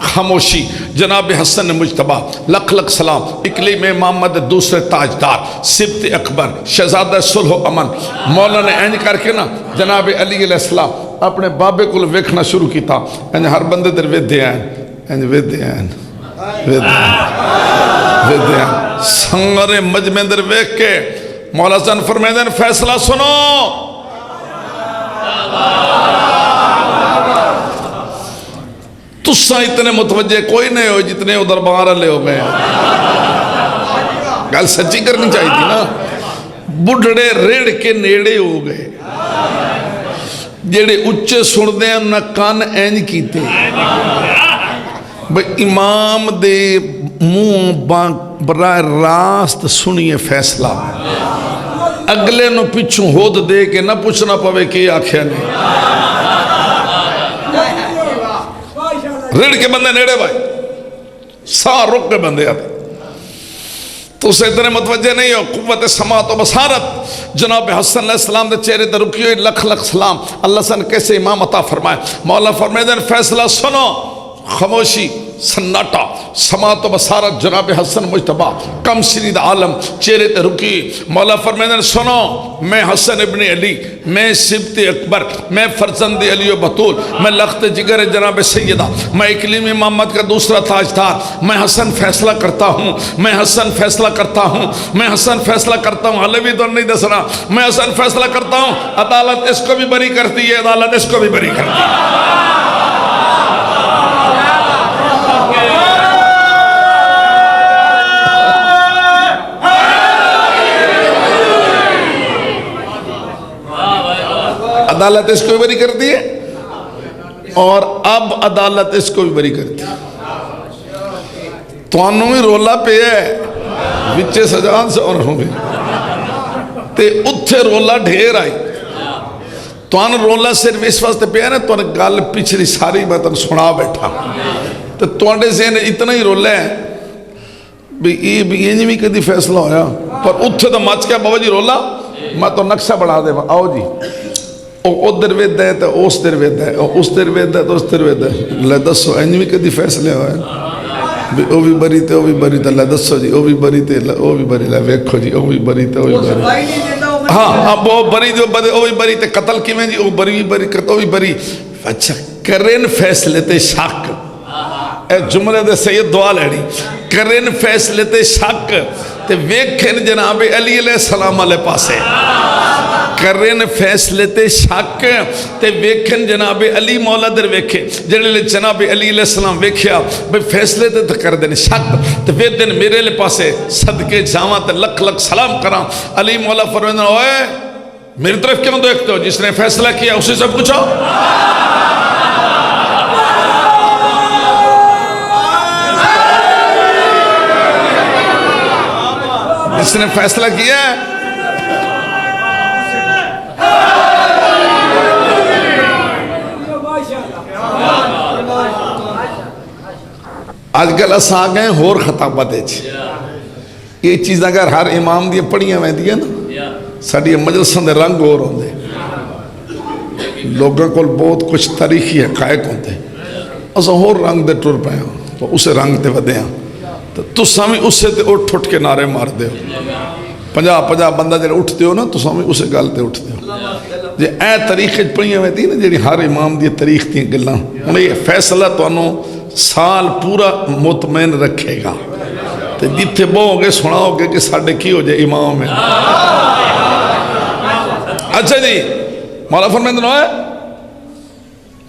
خاموشی جناب حسن مجتبیٰ لکھ لکھ سلام اقلیم محمد دوسرے تاجدار سبت اکبر شہزادہ صلح و امن مولا نے اینج کر کے نا جناب علی علیہ السلام اپنے بابے کو ویکھنا شروع کیتا اینج ہر بندے در ویدے ہیں اینج ویدے ہیں ویدے ہیں سنگر مجمع در ویکھ کے مولا سن فرمیدن فیصلہ سنو تساں اتنے متوجہ کوئی نہیں ہو جتنے وہ دربار لے ہو گئے گل سچی کرنی چاہیے تھی نا بڑھڑے ریڑھ کے نیڑے ہو گئے جیڑے اچھے سن دے انہاں کان اینج کیتے بھئی امام دے منہ براہ راست سنیے فیصلہ اگلے نو پچھوں ہود دے کے نہ پوچھنا پوے کہ آکھیا نہیں ریڑھ کے بندے نیڑے بھائی سار رک کے بندے آتے تو اسے اتنے متوجہ نہیں ہو قوت سماعت و بصارت جناب حسن علیہ السلام دے چہرے تے رکی ہوئی لکھ لکھ سلام اللہ سن کیسے امام عطا فرمائے مولا فرمائے دن فیصلہ سنو خاموشی سناٹا سماعت و بصارت جناب حسن مجتبیٰ کم سرید عالم چہرے تے رکی مولا فرمیدن سنو میں حسن ابن علی میں سبت اکبر میں فرزند علی و بطول میں لخت جگر جناب سیدہ میں اقلیم محمد کا دوسرا تاجدار میں حسن فیصلہ کرتا ہوں میں حسن فیصلہ کرتا ہوں میں حسن فیصلہ کرتا ہوں علوی تو نہیں دسنا میں حسن فیصلہ کرتا ہوں عدالت اس کو بھی بری کرتی ہے عدالت اس کو بھی بری کرتی ہے عدالت اس کو بھی بری کرتی ہے اور اب عدالت اس کو بھی بری کرتی ہے تو انہوں ہی رولا پہ ہے بچے سجان سے اور ہوں گے تے اتھے رولا ڈھیر آئی تو انہوں رولا صرف اس واسطے پہ ہے نا تو انہوں گال پچھلی ساری باتاں سنا بیٹھا تو انہوں ذہن اتنا ہی رولا ہے بھی یہ نہیں بھی کدی فیصلہ ہویا پر اتھے تو مچ کیا بابا جی رولا میں تو نقشہ بڑھا دے آؤ جی او در وید ہے تو اس در وید ہے اس در وید ہے تو اس در وید ہے لے دسو اینج بھی کدی فیصلے ہوئے او بھی بری تے او بھی بری تے لے دسو جی او بھی بری تے او بھی بری لے ویکھو جی او بھی بری تے او بھی بری ہاں وہ بری جو بدے او بھی بری تے قتل کی میں جی او بری بری او بھی بری اچھا کرن فیصلے تے شک اے جملے دے سید دعا لیڑی کرن فیصلے تے شک تے ویکھن جناب علی علیہ السلام علیہ پاسے کرن فیصلے تے شک تے ویکھن جناب علی مولا در ویکھے جنہے جناب علی علیہ السلام ویکھیا بھئی فیصلے تے کر دیں شک تے ویدن میرے لے پاسے صدقے جاواں تے لکھ لکھ سلام کرام علی مولا فرمیدن اوئے میری طرف کیوں دیکھتے ہو جس نے فیصلہ کیا اسی سے پوچھو جس نے فیصلہ کیا آج کل اساں آ گئے ہور خطابت یہ چیز اگر ہر امام دی پڑھیاں میں دیا نا ساڑی مجلسوں دے رنگ اور ہوندے لوگوں کو بہت کچھ تاریخی حقائق ہوندے اساں ہور رنگ دے ٹر پائے ہوں تو اسے رنگ دے ودے ہیں تو سامی اسے تے اٹھ کے نعرے مار دے ہو 50 بندہ جڑے اٹھتے ہو نا تو سامی اسے گل تے اٹھتے ہو جے اے تاریخ پڑھیاں میں دی نا جڑی ہر امام دی تاریخ دی گلاں انہیں یہ فیصلہ تو انہوں سال پورا مطمئن رکھے گا تو جتھے بہو گے سناؤ گے کہ ساڑھے کی ہو جائے امام ہے اچھا جی مولا فرمیدن ہوئے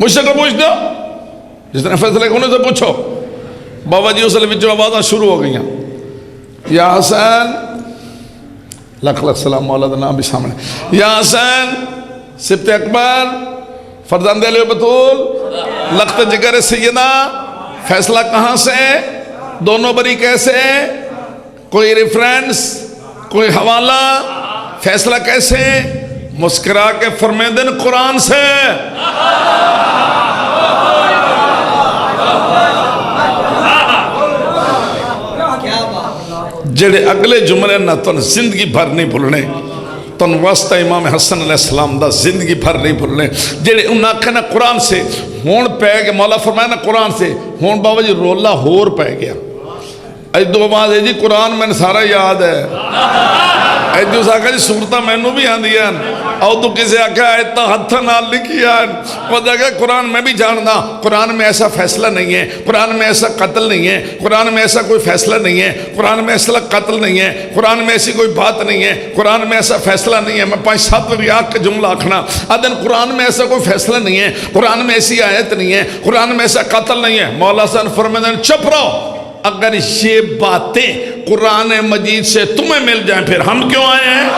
مجھ سے کو پوچھ دو جس نے فیصلے انہیں سے پوچھو بابا جی اسے لئے آوازاں شروع ہو گئیں یا حسین لکھ لکھ سلام مولا دا نام بھی سامنے یا حسین سبت اکبر فرزند علی و بطول لخت جگر سیدہ فیصلہ کہاں سے دونوں بری کیسے کوئی ریفرنس کوئی حوالہ فیصلہ کیسے مسکرا کے فرمیدن قرآن سے جڑے اگلے جملے نہ تو زندگی بھر نہیں بھولنے تن واسطہ امام حسن علیہ السلام دا زندگی بھر نہیں بھولنے جڑے انہاں کہنا قرآن سے ہون پہ گیا مولا فرمایا نا قرآن سے ہون بابا جی رولا ہور پہ گیا ایدو بعد ہے جی قرآن میں سارا یاد ہے ایدو ساکھا جی صورتہ میں نو بھی آن دیا او تو کسے آکھا ایتا ہتھا نال لکھیا وہ جگہ قرآن میں بھی جاننا قرآن میں ایسا فیصلہ نہیں ہے قرآن میں ایسا قتل نہیں ہے قرآن میں ایسا کوئی فیصلہ نہیں ہے قرآن میں ایسا قتل نہیں ہے قرآن میں ایسی کوئی بات نہیں ہے قرآن میں ایسا فیصلہ نہیں ہے میں 5-7 ریاض کا جملہ آکھنا ادن قرآن میں ایسا کوئی فیصلہ نہیں ہے قرآن میں ایسی آیت نہیں ہے قرآن میں ایسا قتل نہیں ہے مولا صاحب فرمائے چپ رہو اگر یہ باتیں قرآن مجید سے تمہیں مل جائیں پھر ہم کیوں آئے ہیں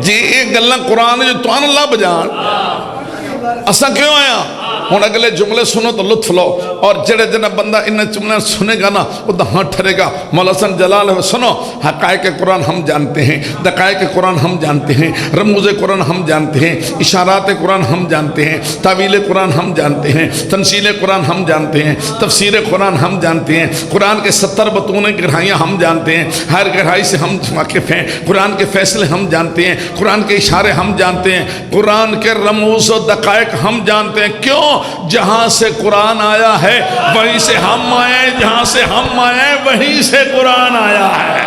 جی ایک گلہ قرآن جو تو اللہ بجان اسا کیوں آیا ہون اگلے جملے سنو تو لطف لو اور جڑے جنہ بندہ انہیں جملے سنے گا نا وہ دہاں ٹھرے گا مولا حسن جلال ہے سنو حقائق قرآن ہم جانتے ہیں دقائق قرآن ہم جانتے ہیں رموز قرآن ہم جانتے ہیں اشارات قرآن ہم جانتے ہیں تعویل قرآن ہم جانتے ہیں تنزیل قرآن ہم جانتے ہیں تفسیر قرآن ہم جانتے ہیں قرآن کے 70 بطون گہرائیاں ہم جانتے ہیں ہر گہرائی سے ہم واقف ہیں قرآن کے فیصلے ہم جانتے ہیں قرآن کے اشارے ہم جانتے ہیں قرآن کے رموز و دقائق ہم جانتے ہیں کیوں جہاں سے قرآن آیا ہے وہیں سے ہم آئے جہاں سے ہم آئے وہیں سے قرآن آیا ہے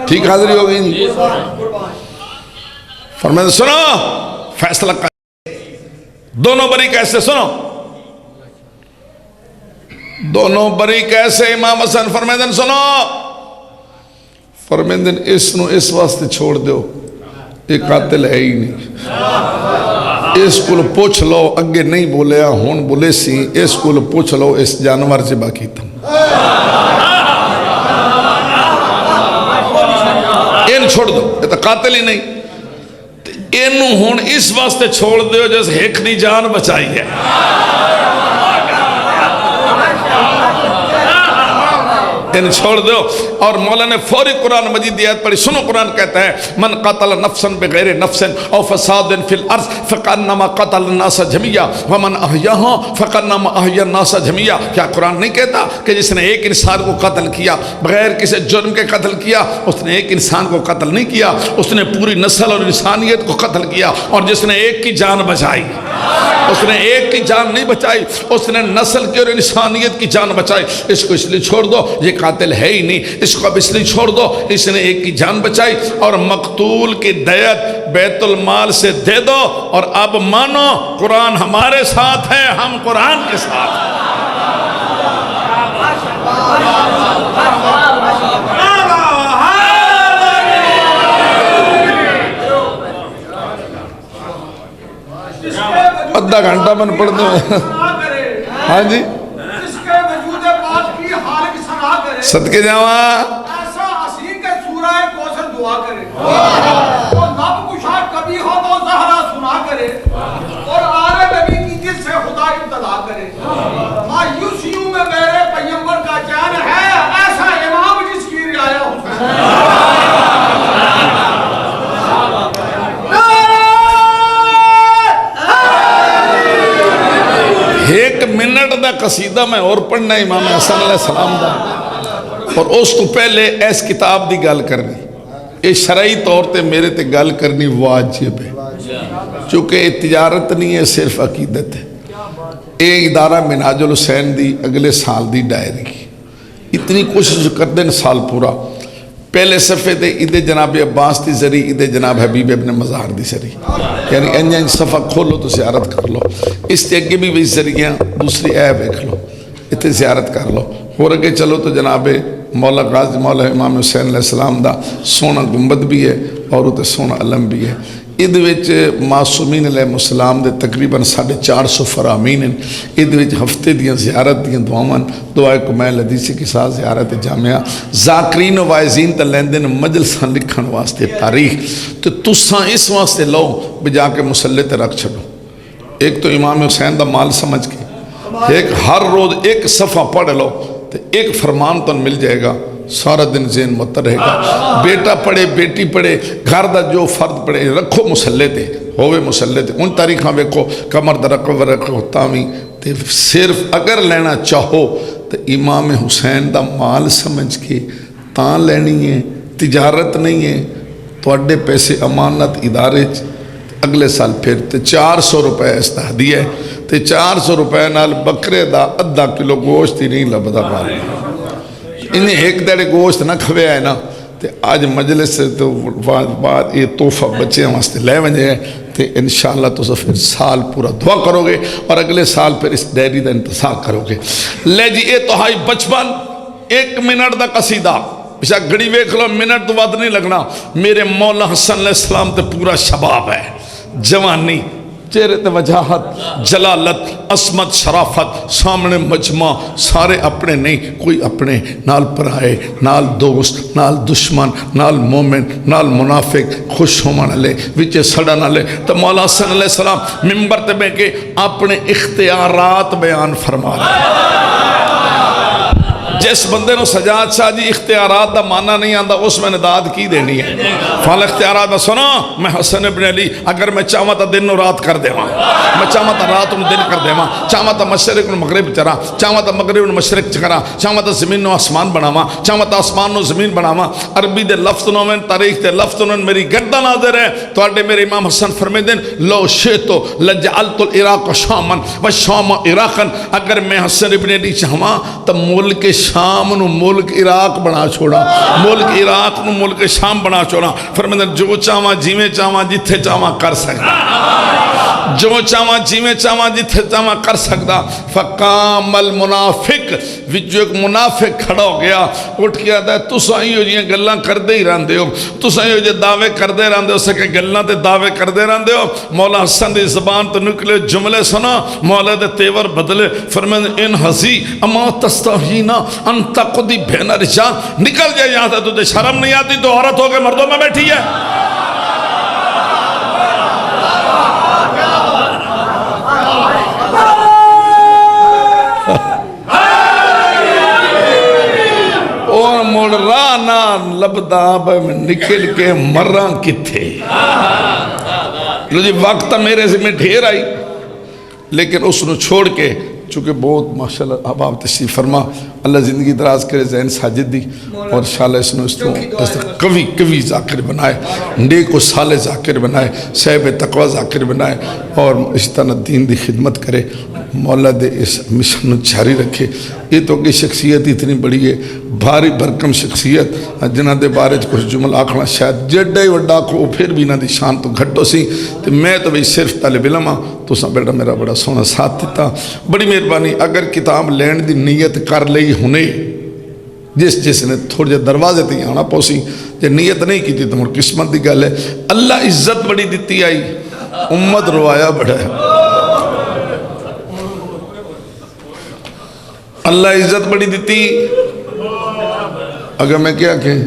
ٹھیک حاضری ہو گئی فرمائے سنو فیصلہ دونوں بری کیسے سنو دونوں بری کیسے امام حسن فرمیدن سنو فرمیدن اس نو اس واسطے چھوڑ دیو ایک قاتل ہے ہی نہیں اس کو پوچھ لو اگے نہیں بولیا ہون بولے سی اس کو پوچھ لو اس جانور سے باقی تم ان چھوڑ دو یہ تو قاتل ہی نہیں انو ہون اس واسطے چھوڑ دیو جیسے ایک دی جان بچائی ہے ان چھوڑ دو اور مولا نے فوری قرآن مجید آیت پڑھی سنو قرآن کہتا ہے من قتل نفسا بغیر نفس او فساد فی الارض فکانما قتل الناس جميعا ومن احیاها فکانما احیا الناس جميعا کیا قرآن نہیں کہتا کہ جس نے ایک انسان کو قتل کیا بغیر کسی جرم کے قتل کیا اس نے ایک انسان کو قتل نہیں کیا اس نے پوری نسل اور انسانیت کو قتل کیا اور جس نے ایک کی جان بچائی اس نے ایک کی جان نہیں بچائی اس نے نسل کی اور انسانیت کی جان بچائی اس کو اس لیے چھوڑ دو یہ قاتل ہے ہی نہیں اس کو اب اس لیے چھوڑ دو اس نے ایک کی جان بچائی اور مقتول کی دیت بیت المال سے دے دو اور اب مانو قرآن ہمارے ساتھ ہے ہم قرآن کے ساتھ ہیں ادھا گھنٹہ من پڑھتے ہیں ہاں جی صدقے جاواں ایسا حسین کے سورہ کوثر دعا کرے اور نب کشا کبھی ہو تو زہرا سنا کرے اور آل نبی کی دل سے خدا ابتدا کرے مایوسیوں میں میرے پیغمبر کا جان ہے ایسا امام جس کی رعایا حسین ایک منٹ دا قصیدہ میں اور پڑھنا امام حسن علیہ السلام دا اور اس کو پہلے اس کتاب دی گل کرنی یہ شرعی طور تے میرے تے گل کرنی واجب ہے چونکہ یہ تجارت نہیں ہے صرف عقیدت ہے یہ ادارہ منہاج الحسین دی اگلے سال دی ڈائری کی اتنی کوشش کر دیں سال پورا پہلے صفحے دے ادھے جناب عباس دی ذریع ادھے جناب حبیب ابن مظہر دی ذریع یعنی انجان صفحہ کھولو تو زیارت کر لو اس تے اگے بھی ذریعہ دوسری عیب ایک لو اتنے زیارت کر لو اور اگے چلو تو جناب مولا غازی مولا امام حسین علیہ السلام دا سونا گنبد بھی ہے اور اتنے سونا علم بھی ہے یہ معصومین علیہ السلام دے تقریباً 450 فرامین ہیں. یہ ہفتے دیاں زیارت دیاں دعاواں دعائے کمیل حدیثی کے ساتھ زیارت جامعہ ذاکرین و وائزین تا لیندن مجلساں لکھن واسطے تاریخ. تو تساں اس واسطے لو بجا کے مسلح تے رکھ چھڑو. ایک تو امام حسین دا مال سمجھ کے ایک ہر روز ایک صفحہ پڑھ لو تو ایک فرمان تو مل جائے گا. سارا دن ذہن مت رہے گا. بیٹا پڑھے بیٹی پڑھے گھر دا جو فرد پڑھے رکھو مسلح تے ہوئے مسلح تے. ان تاریخاں ویکھو کمر دا رکھو رکھو تاویں تے صرف اگر لینا چاہو تو امام حسین دا مال سمجھ کے تاں لینی ہے. تجارت نہیں ہے. تواڈے پیسے امانت ادارے اگلے سال پھر تے 400 روپے اس دا ہدیہ ہے تے 400 روپے نال بکرے دا آدھا کلو گوشت ہی نہیں لبدا پانا. انہیں ایک دڑے گوشت نہ کھویا ہے نا تے آج مجلس سے تو بعد یہ تحفہ بچے واسطے لے ونجے تے انشاءاللہ تو پھر سال پورا دعا کرو گے اور اگلے سال پھر اس ڈیری دا انتظار کرو گے. لے جی اے تو ہائی بچپن 1 منٹ دا قصیدہ بشا گھڑی ویکھ لو منٹ تو بعد نہیں لگنا. میرے مولا حسن علیہ السلام تے پورا شباب ہے جوانی چہرے تے وجاہت جلالت عصمت شرافت سامنے مجمع سارے اپنے نہیں کوئی اپنے نال پرائے نال دوست نال دشمن نال مومن نال منافق خوش ہومن والے وچے سڑن والے. تو مولا حسن علیہ السلام ممبر تے بیٹھ کے اپنے اختیارات بیان فرما رہے. جس بندے نو سجاد شاہ جی اختیارات دا معنی نہیں آندا اس میں داد کی دینی ہے. فال اختیارات میں سنا میں حسن ابن علی اگر میں چاہواں تا دن و رات کر دیواں میں چاہواں تا رات و دن کر دیواں چاہواں تا مشرق و مغرب چرا چاہواں تا مغرب و مشرق چکرا چاہواں تا زمین و آسمان بناواں چاہواں تا آسمان و زمین بناواں. عربی دے لفظ نو میں تاریخ دے لفظ نو میری گردن حاضر ہے. تواڈے میرے امام حسن فرمیندے لو شئتو لجعلت العراق شاما و شام عراقا. اگر میں حسن ابن علی چاہواں تو ملک شام نو ملک عراق بنا چھوڑا ملک عراق نو ملک شام بنا چھوڑا. فرمیندے جو چاہواں جیویں چاہواں جتھے چاہواں کر سکتا جو چاہواں جیویں چاہواں جتھے چاہواں کر سکتا. فقام المنافق وچ ایک منافق کھڑا ہو گیا اٹھ کے آتا ہے تساں ہی جیاں گلاں کردے ہی رہندے ہو تساں ہی جو دعوے کردے رہندے ہو سکے گلاں تے دعوے کردے رہندے ہو. مولا حسن دی زبان تو نکلے جملے سنا مولا دے تیور بدلے. فرمائے ان حسی اما تستحینا ان تقضی بین الرجال. نکل جائے یہاں سے تجھے شرم نہیں آتی تو عورت ہو کے مردوں میں بیٹھی ہے. اور مڑ رانا لبدا میں نکل کے مراں کتھے. لو جی وقت میرے سے میں ڈھیر آئی لیکن اس نے چھوڑ کے چونکہ بہت ماشاءاللہ احباب تشریف فرما اللہ زندگی دراز کرے ذہن ساجد دی اور انشاءاللہ اس نے اس کو کوی ذاکر بنائے نیک و صالح ذاکر بنائے صاحب تقوی ذاکر بنائے اور اس طرح دین دی خدمت کرے. مولا دے اس مشن جاری رکھے. یہ تو کہ شخصیت اتنی بڑی ہے بھاری بھرکم شخصیت جنہ دے بارے کچھ جمل آکھنا شاید جڑا ہی وڈا کو پھر بھی نہ دی شان تو گھٹو سی. تو میں تو بھی صرف طالب علم ہاں تو سا بیٹا میرا بڑا سونا ساتھ دیتا. بڑی مہربانی اگر کتاب لین دی نیت کر لئی ہونے جس نے تھوڑے جے دروازے تے آنا پوسی جے نیت نہیں کی تھی تو مر قسمت دی گل ہے. اللہ عزت بڑی دیتی آئی امت روایا بڑا ہے. اللہ عزت بڑی دیتی اگر میں کیا کہیں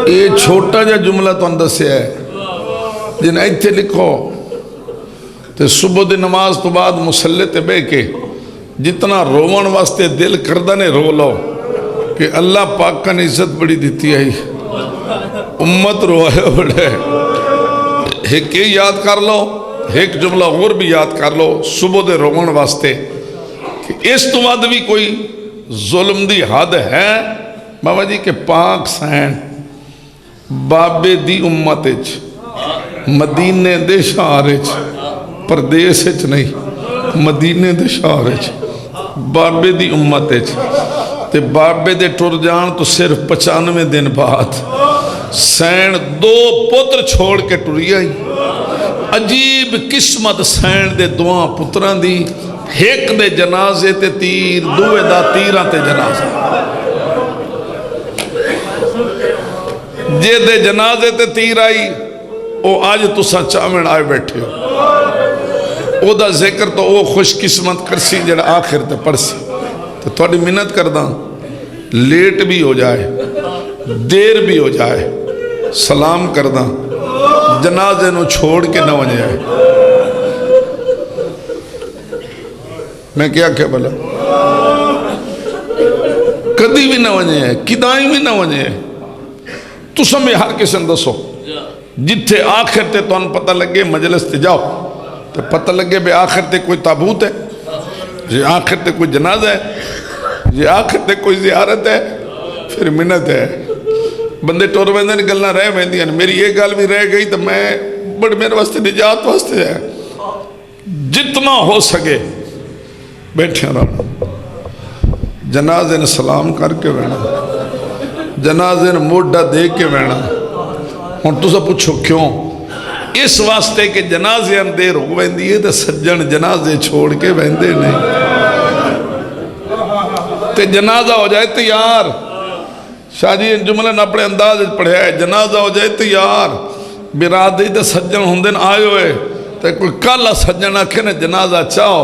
یہ چھوٹا جا جملہ تو اندر سے ہے جن ایتھے لکھو تو صبح دی نماز تو بعد مسلح تے بے کے جتنا روون واسطے دل کردہ نے رو لو کہ اللہ پاک کا عزت بڑی دیتی ہے امت روایا بڑے. ایک یہ یاد کر لو ایک جملہ اور بھی یاد کر لو صبح دے روون واسطے کہ اس تو بعد بھی کوئی ظلم دی حد ہے بابا جی کہ پاک سین بابے دی امت مدینے دے شہر پردیس نہیں مدینے دے شہر بابے دی امت تے بابے دے ٹر جان تو صرف 95 دن بعد سین 2 پتر چھوڑ کے ٹری آئی. عجیب قسمت سین دے 2 پتران دی ایک دے جنازے تے تیر دوے دا تیران تے جنازہ جے دے جنازے تے تیر آئی وہ آج تسا چاہمن آئے بیٹھے ہو او دا ذکر تو وہ خوش قسمت کرسی جڑا آخر تے پڑسی تو تھوڑی منت کرداں لیٹ بھی ہو جائے دیر بھی ہو جائے سلام کرداں جنازے نو چھوڑ کے نہ ونجے آئے میں کیا بلا کدی بھی نہ ونجے آئے کدائیں بھی نہ ونجے آئے تو سمیں ہر کسن دسو جتھے آخر تے تو ان پتہ لگے مجلس تے جاؤ تو پتہ لگے بے آخر تے کوئی تابوت ہے جی آخر تے کوئی جنازہ ہے جی آخر تے کوئی زیارت ہے پھر منت ہے بندے ٹور ویندے گلنا رہ ویندی ہیں میری یہ گل بھی رہ گئی تو میں بڑھ میرے واسطے نجات واسطے ہے جتنا ہو سکے بیٹھے رہنا جنازے نے سلام کر کے وینا جنازے نے موڈا دے کے وینا ہن تو سب پوچھو کیوں اس واسطے کہ جنازے اندیر ہو ویندی ہے تو سجن جنازے چھوڑ کے ویندے نہیں تے جنازہ ہو جائے تیار شاہ جی جملے نے اپنے انداز پڑھیا ہے جنازہ ہو جائے تیار برادری تے سجن ہوندن آئے ہوئے تے کوئی کالا سجن آکھے نے جنازہ چاہو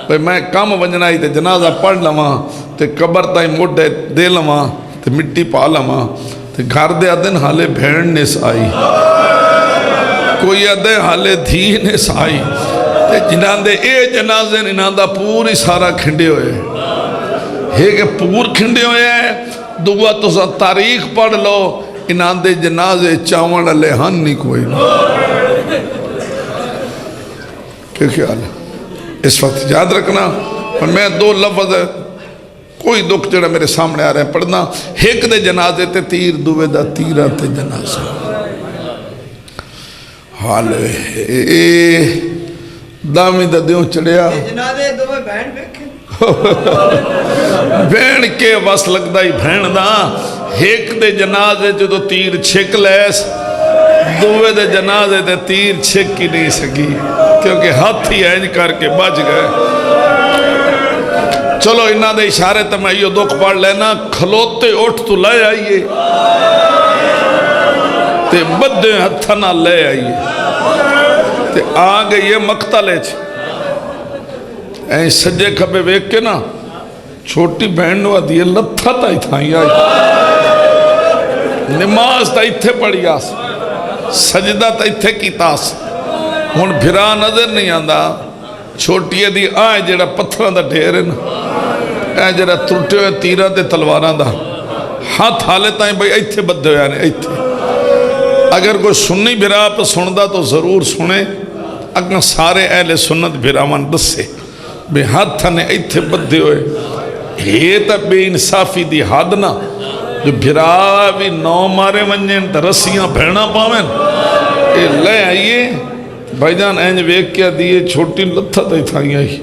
بھئی میں کام ونجنائی تے جنازہ پڑھ لواں تے قبر تائیں موڈے دے لواں تے مٹی پا لواں تے گھر دے آدن حالے بھیڑ نے سائی کوئی آدھے حالے دھی نے سائی تے جنان دے اے جنازے انہاں دا پوری سارا کھنڈے ہوئے ہے کہ پور کھنڈے ہوئے ہیں دعا تو سا تاریخ پڑھ لو انہاں دے جنازے چاون علیہ ہن نہیں کوئی کیا خیال ہے اس وقت یاد رکھنا اور میں دو لفظ کوئی دکھ جڑا میرے سامنے آ رہے ہیں پڑھنا ایک دے جنازے تے تیر دوے دا تیرہ تے جنازہ حال اے دامی دا دیوں چڑیا جنازے دوے بہن بیکھے بہن کے بس لگتا ہی بہن دا ایک دے جنازے جو تو تیر چھک لیس دوے دے جنازے دے تیر چھک کی نہیں سکی کیونکہ ہاتھ ہی اینج کر کے بچ گئے چلو انہاں دے اشارے تے میں یہ دکھ پڑھ لینا کھلوتے اٹھ تو لے آئیے تے بدے ہتھنا لے آئیے تے آگے یہ مقتلے چھے این سجے کھبے ویک کے نا چھوٹی بہن نو آدھی لتھا تا ہی تھائیں آئی نماز تا اتھے پڑی آس سجدہ تا اتھے کی تاس ہون بھرا نظر نہیں آندہ چھوٹی دی آئے جڑا پتھران دا ڈھیر ہے نا اے جڑا ترٹے ہوئے تیرہ دے تلواران دا ہاتھ حالے تائیں بھئی ایتھے بدھے ہوئے آنے ایتھے اگر کوئی سنی بھرا پہ سندہ تو ضرور سنے اگر سارے اہل سنت بھراوان بس سے بے ہاتھ نے ایتھے بدھے ہوئے یہ تا بے انصافی دی حد نا جو بھرا بھی نو مارے ونجن تا رسیاں بھیڑنا پاویں اے لے آئیے بھائی جان اینج ویک کیا دیئے چھوٹی لتھا تا ہی تھائی آئی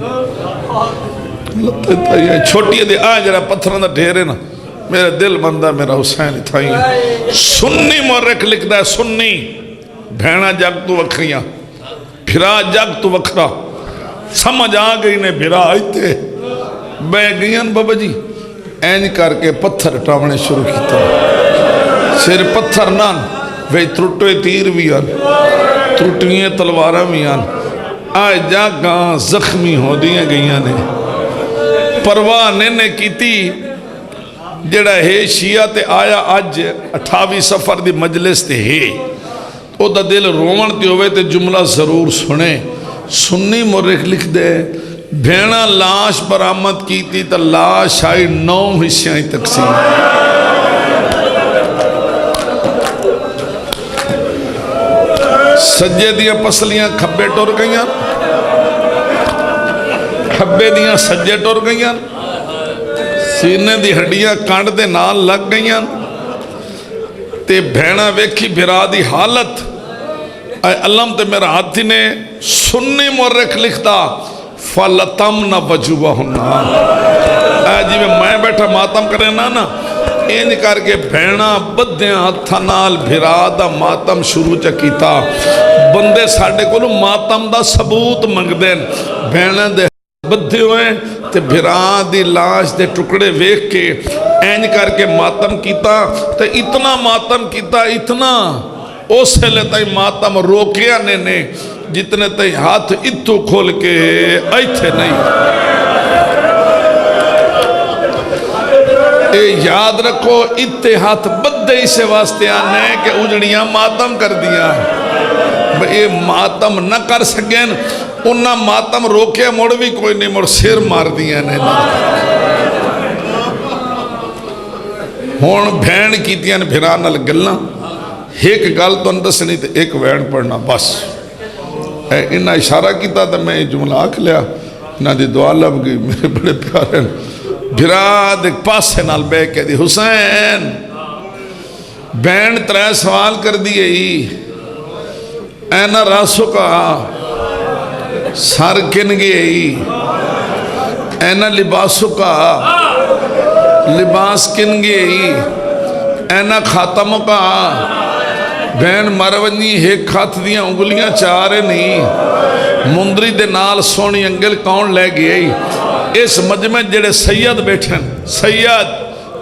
لتھا تا ہی آئی چھوٹی دے آج رہا پتھران دا ڈھیرے نا میرے دل بندہ میرا حسین تھائی آئی سنی مورک لکھ دا ہے سنی بھیڑنا جگ تو وکھریاں بھرا جگ تو وکھرا سمجھ آ گئی نے بھرا آئیتے بے گئیاں بابا جی این کر کے پتھر ٹاونے شروع کیتا سر پتھر نان وے ترٹوے تیر بھی آن ترٹویں تلوارہ بھی آن آئے جا گاں زخمی ہو دیئے گئیاں نے پرواہ نے کیتی جڑا ہے شیعہ تے آیا آج 28 سفر دی مجلس تے ہے او دا دل رومن تے ہوئے تے جملہ ضرور سنے سنی مورخ لکھ دے بھیڑا لاش برآمد کی تھی تا لاش آئی 9 حصیاں تقسیم سجے دیا پسلیاں کھبے ٹور گئیاں کھبے دیا سجے ٹور گئیاں سینے دی ہڈیاں کانڈ دے نال لگ گئیاں تے بھیڑا ویکھی بھرا دی حالت اے علم تے میرا ہاتھی نے سنی مورخ لکھتا فَلَتَمْنَ وَجُوَهُنَّا اے جی میں بیٹھا ماتم کرے نا این کر کے بھیڑا بدیاں ہتھا نال بھرا دا ماتم شروع چکیتا بندے ساڑھے کو ماتم دا ثبوت منگ دین بھیڑا دے بدھے ہوئے تے بھرا دی لاش دے ٹکڑے ویکھ کے این کر کے ماتم کیتا تے اتنا ماتم کیتا اتنا اس لئے تائی ماتم روکیا نے جتنے تائی ہاتھ اتو کھول کے ایتھے نہیں. اے یاد رکھو اتے ہاتھ بدے اسے واسطے آنے کہ اجڑیاں ماتم کر دیا. اے ماتم نہ کر سکیں انہاں ماتم روکے مڑ بھی کوئی نہیں مڑ سیر مار دیا نے. ہون بھین کیتیاں بھران نال گلنا ایک گل تو اندس نہیں تے ایک وین پڑھنا بس. انہاں اشارہ کیتا تو میں جملہ آکھ لیا انہاں دی دعا لب گئی میرے بڑے پیارے بھراد ایک پاسے نال بے کے دی حسین بین ترے سوال کر دیئے ہی اینا راسو کا سار کن گئے ہی اینا لباسو کا لباس کن گئے ہی اینا خاتموں کا بین مرونی ایک خات دیا انگلیاں چارے نہیں مندری دے نال سونی انگل کون لے گئے ہی. اس مجمع جڑے سید بیٹھن سید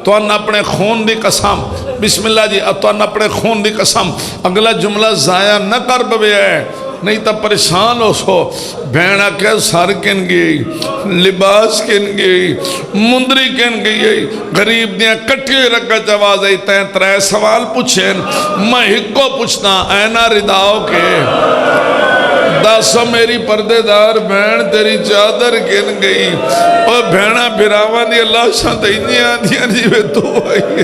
تو ان اپنے خون دی قسم بسم اللہ جی تو ان اپنے خون دی قسم اگلا جملہ ضائع نہ کر بے ہے نہیں تا پریشان ہو سو. بھیڑا کہ سار کن گئی لباس کن گئی مندری کن گئی غریب دیا کٹی رکھا جواز آئی تین ترے سوال پوچھیں میں ہکو پوچھنا اینا رداؤ کے داسو میری پردے دار بہن تیری چادر کن گئی اور بہنہ بھراوان دی اللہ شاہ تینی آدھیاں جیوے تو آئی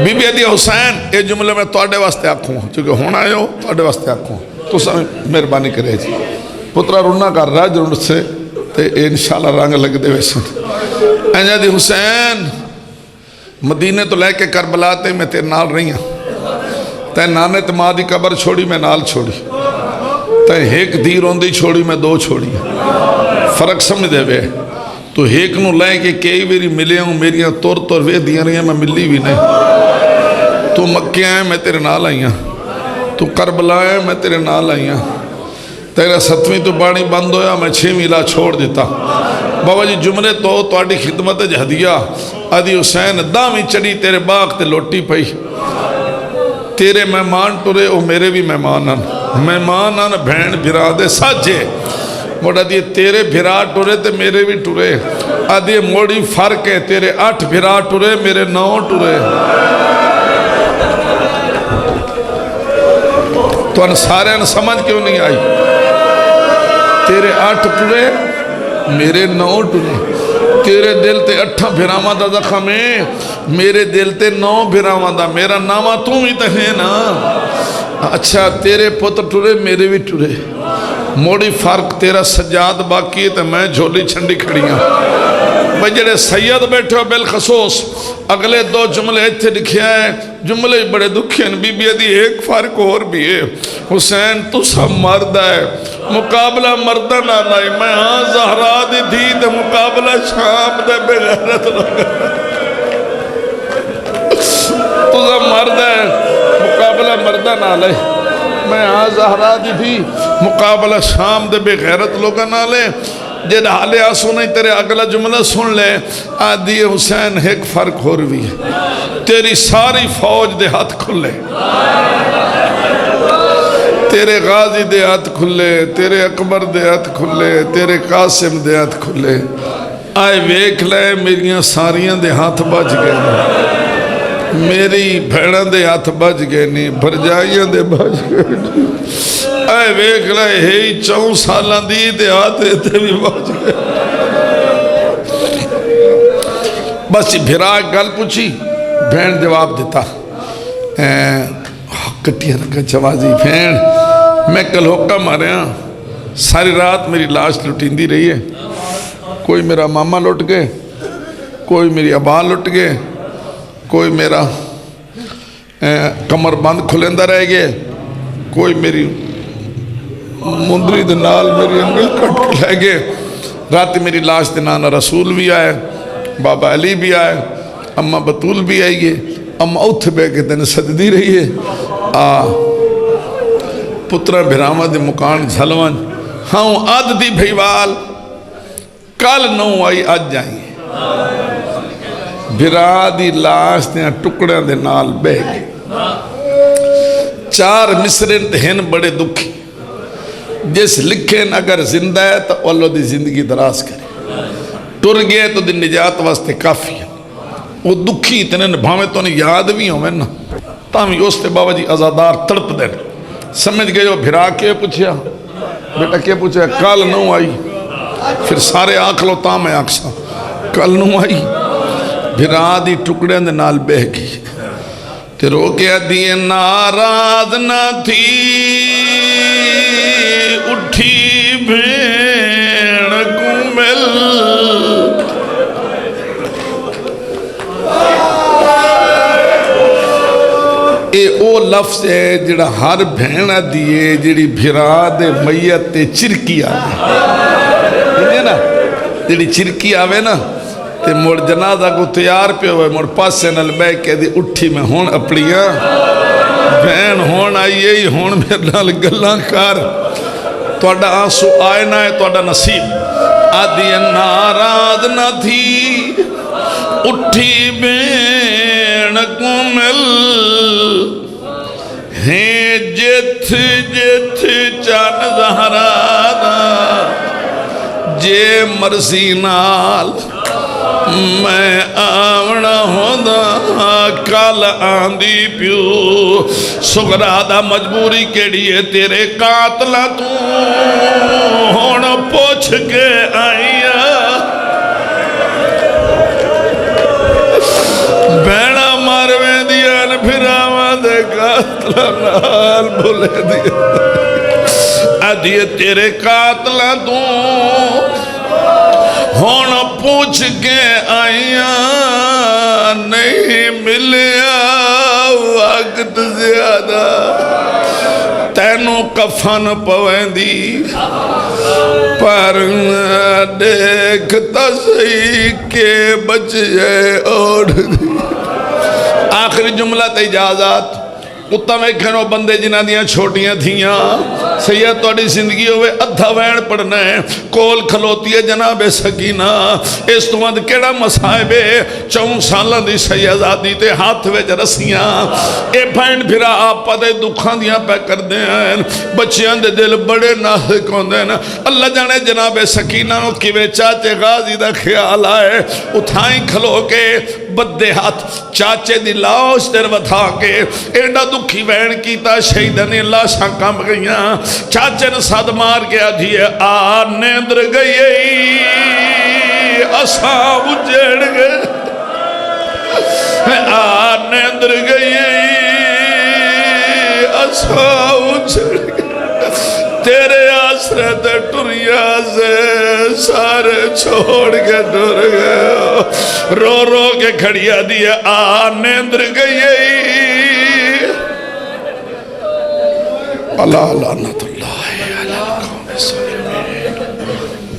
بی بی عدی حسین یہ جملے میں توڑے واسطے آکھوں چونکہ ہونا آئے ہو توڑے واسطے آکھوں تو سامنے مہربانی کرے جی پترہ رونا کا راج رونڈ سے تے انشاءاللہ رنگ لگ دے ویسے اینجا دی حسین مدینے تو لے کے کربلا تے میں تیرے نال رہی ہوں تے نانے تے ماں دی قبر چھوڑی میں نال چھوڑی تے ایک دی روندی چھوڑی میں دو چھوڑی فرق سمجھ دے بے تو ایک نو لے کے کئی میری ملے ہوں میریاں تور وے دیاں رہی ہیں میں ملی بھی نہیں. تو مکہ آئے میں تیرے نال آئی ہوں تو کربلا آئے میں تیرے نال آئی ہوں تیرا 7ویں تو بانی بند ہویا میں 6 میلہ چھوڑ دیتا. بابا جی جملے تو توڑی خدمت جہدیہ آدھی حسین دامی چڑی تیرے باغ تے لوٹی پئی تیرے مہمان ٹورے او میرے بھی مہمانان بھین بھرا دے ساجے موڑا دیئے تیرے بھرا ٹورے تے میرے بھی ٹورے آدھی موڑی فرق ہے تیرے 8 بھرا ٹورے میرے 9 ٹورے تو ان سارے ان سمجھ کیوں نہیں آئی تیرے 8 ٹورے میرے 9 ٹورے تیرے دل تے 8 بھراما دا زخم ہے میرے دل تے 9 بھراما دا میرا نامہ تم ہی تے ہے نا. اچھا تیرے پتر ٹورے میرے بھی ٹورے موڑی فرق تیرا سجاد باقی ہے تو میں جھولی چھنڈی کھڑیاں. بھئی جڑے سید بیٹھے ہو بالخصوص اگلے 2 جملے ایتھے لکھیا ہے جملے بڑے دکھے ہیں بی بی عدی ایک فرق اور بھی ہے حسین تو سب مرد ہے مقابلہ مردہ نہ نہیں میں ہاں زہرا دی تھی تو مقابلہ شام دے بغیرت لگا تو سب مرد ہے مقابلہ مردہ نہ لے میں ہاں زہرا دی تھی مقابلہ شام دے بے غیرت لوگا نہ لے جد حالے آسو نہیں تیرے اگلا جملہ سن لے آدھی حسین ایک فرق ہو رہی ہے تیری ساری فوج دے ہاتھ کھلے تیرے غازی دے ہاتھ کھلے تیرے اکبر دے ہاتھ کھلے تیرے قاسم دے ہاتھ کھلے آئے ویک لے میریاں ساریاں دے ہاتھ بج گئے میری بھیڑاں دے ہاتھ بج گئے نہیں بھرجائیاں دے بج گئے اے ویک لائے ہی 4 سالان دی دے ہاتھ تے بھی بج گئے. بس بھرا گل پوچھی بھین جواب دیتا کٹیا رکھا چوازی بھین میں کل ہوکا مارے ہاں ساری رات میری لاش لٹین دی رہی ہے کوئی میرا ماما لٹ گئے کوئی میری ابا لٹ گئے کوئی میرا کمر بند کھلندہ رہ گئے کوئی میری مندری دنال میری انگل کٹ کے لے گئے راتی میری لاش دنانا رسول بھی آئے بابا علی بھی آئے اممہ بطول بھی آئی گئے اممہ اوتھ بے کے دن سجدی رہی ہے پترہ بھراما دے مکان جھلوان ہاں آد دی بھیوال کل نو آئی آج جائیں بھرا دی لاش دے ٹکڑیاں دے نال بہ گئی 4 مصرے ہن بڑے دکھی جس لکھیں اگر زندہ ہے تو اللہ دی زندگی دراز کرے ٹر گئے تو دی نجات واسطے کافی ہے وہ دکھی اتنے بھاویں تو نہیں یاد بھی ہوئے نا تاہمی اس تے بابا جی ازادار تڑپ دیں سمجھ گئے جو بھرا کے پوچھیا بیٹا کے پوچھیا کل نو آئی پھر سارے آنکھ لو تاہم ہے آنکھسا کل نو آئی بھرا دی ٹکڑے دے نال بہ گئی تے رو کے دیئے ناراض نہ تھی اٹھی بھیڑ کو مل اے او لفظ ہے جڑا ہر بھیڑا دیئے جڑی بھرا دے میت تے چرکی آوے نا جڑی چرکی آوے نا تے موڑ جنازہ کو تیار پہ ہوئے موڑ پاسے نل بے کے دی اٹھی میں ہون اپڑیاں بہن ہون آئیے ہی ہون میرے نال گلاں کار توڑا آنسو آئے نہ ہے توڑا نصیب آدھی ناراض نہ تھی اٹھی بین کو مل ہیں جت جت چان زہرا دا جے مرضی نال میں آونا ہوندہ کال آندی پیو سگرہ دا مجبوری کیڑیے تیرے قاتلہ تو ہونا پوچھ کے آئیا بیڑا ماروے دیا نے پھر آوان دے قاتلہ نال بھولے دیا آدھیے تیرے قاتلہ تو ہونا پوچھ کے آئیاں نہیں ملیا وقت زیادہ تینوں کفن پویں دی پر دیکھتا صحیح کے بچے اوڑ دی آخری جملہ تے اجازت کتا میں کھنو بندے جنہ دیاں چھوٹیاں تھیاں سید توڑی زندگی ہوئے ادھا وین پڑھنا ہے کول کھلوتی ہے جناب سکینہ اس تو مند کیڑا مسائبے 4 سالہ دی سیدادی تے ہاتھ ویج رسیاں اے بھین پھرا آپ پدے دکھان دیاں پہ کر دیں بچیاں دے دل بڑے نازک ہوں دیں اللہ جانے جناب سکینہ نو کیوے چاچے غازی دا خیال آئے اٹھائیں کھلو کے بدے ہاتھ چاچے دی لاش تیر وطا کے ایڈا دکھی بین کیتا شہیدنی اللہ شاں کام گئیاں چاچے نے ساتھ مار گیا دیئے نیندر گئی اساں اجڑ گئے نیندر گئی اساں اجڑ گئے تیرے آسرے تے ٹریا سے سارے چھوڑ کے ڈر گئے رو رو کے کھڑیا دیئے نیندر گئی اللہ لعنت اللہ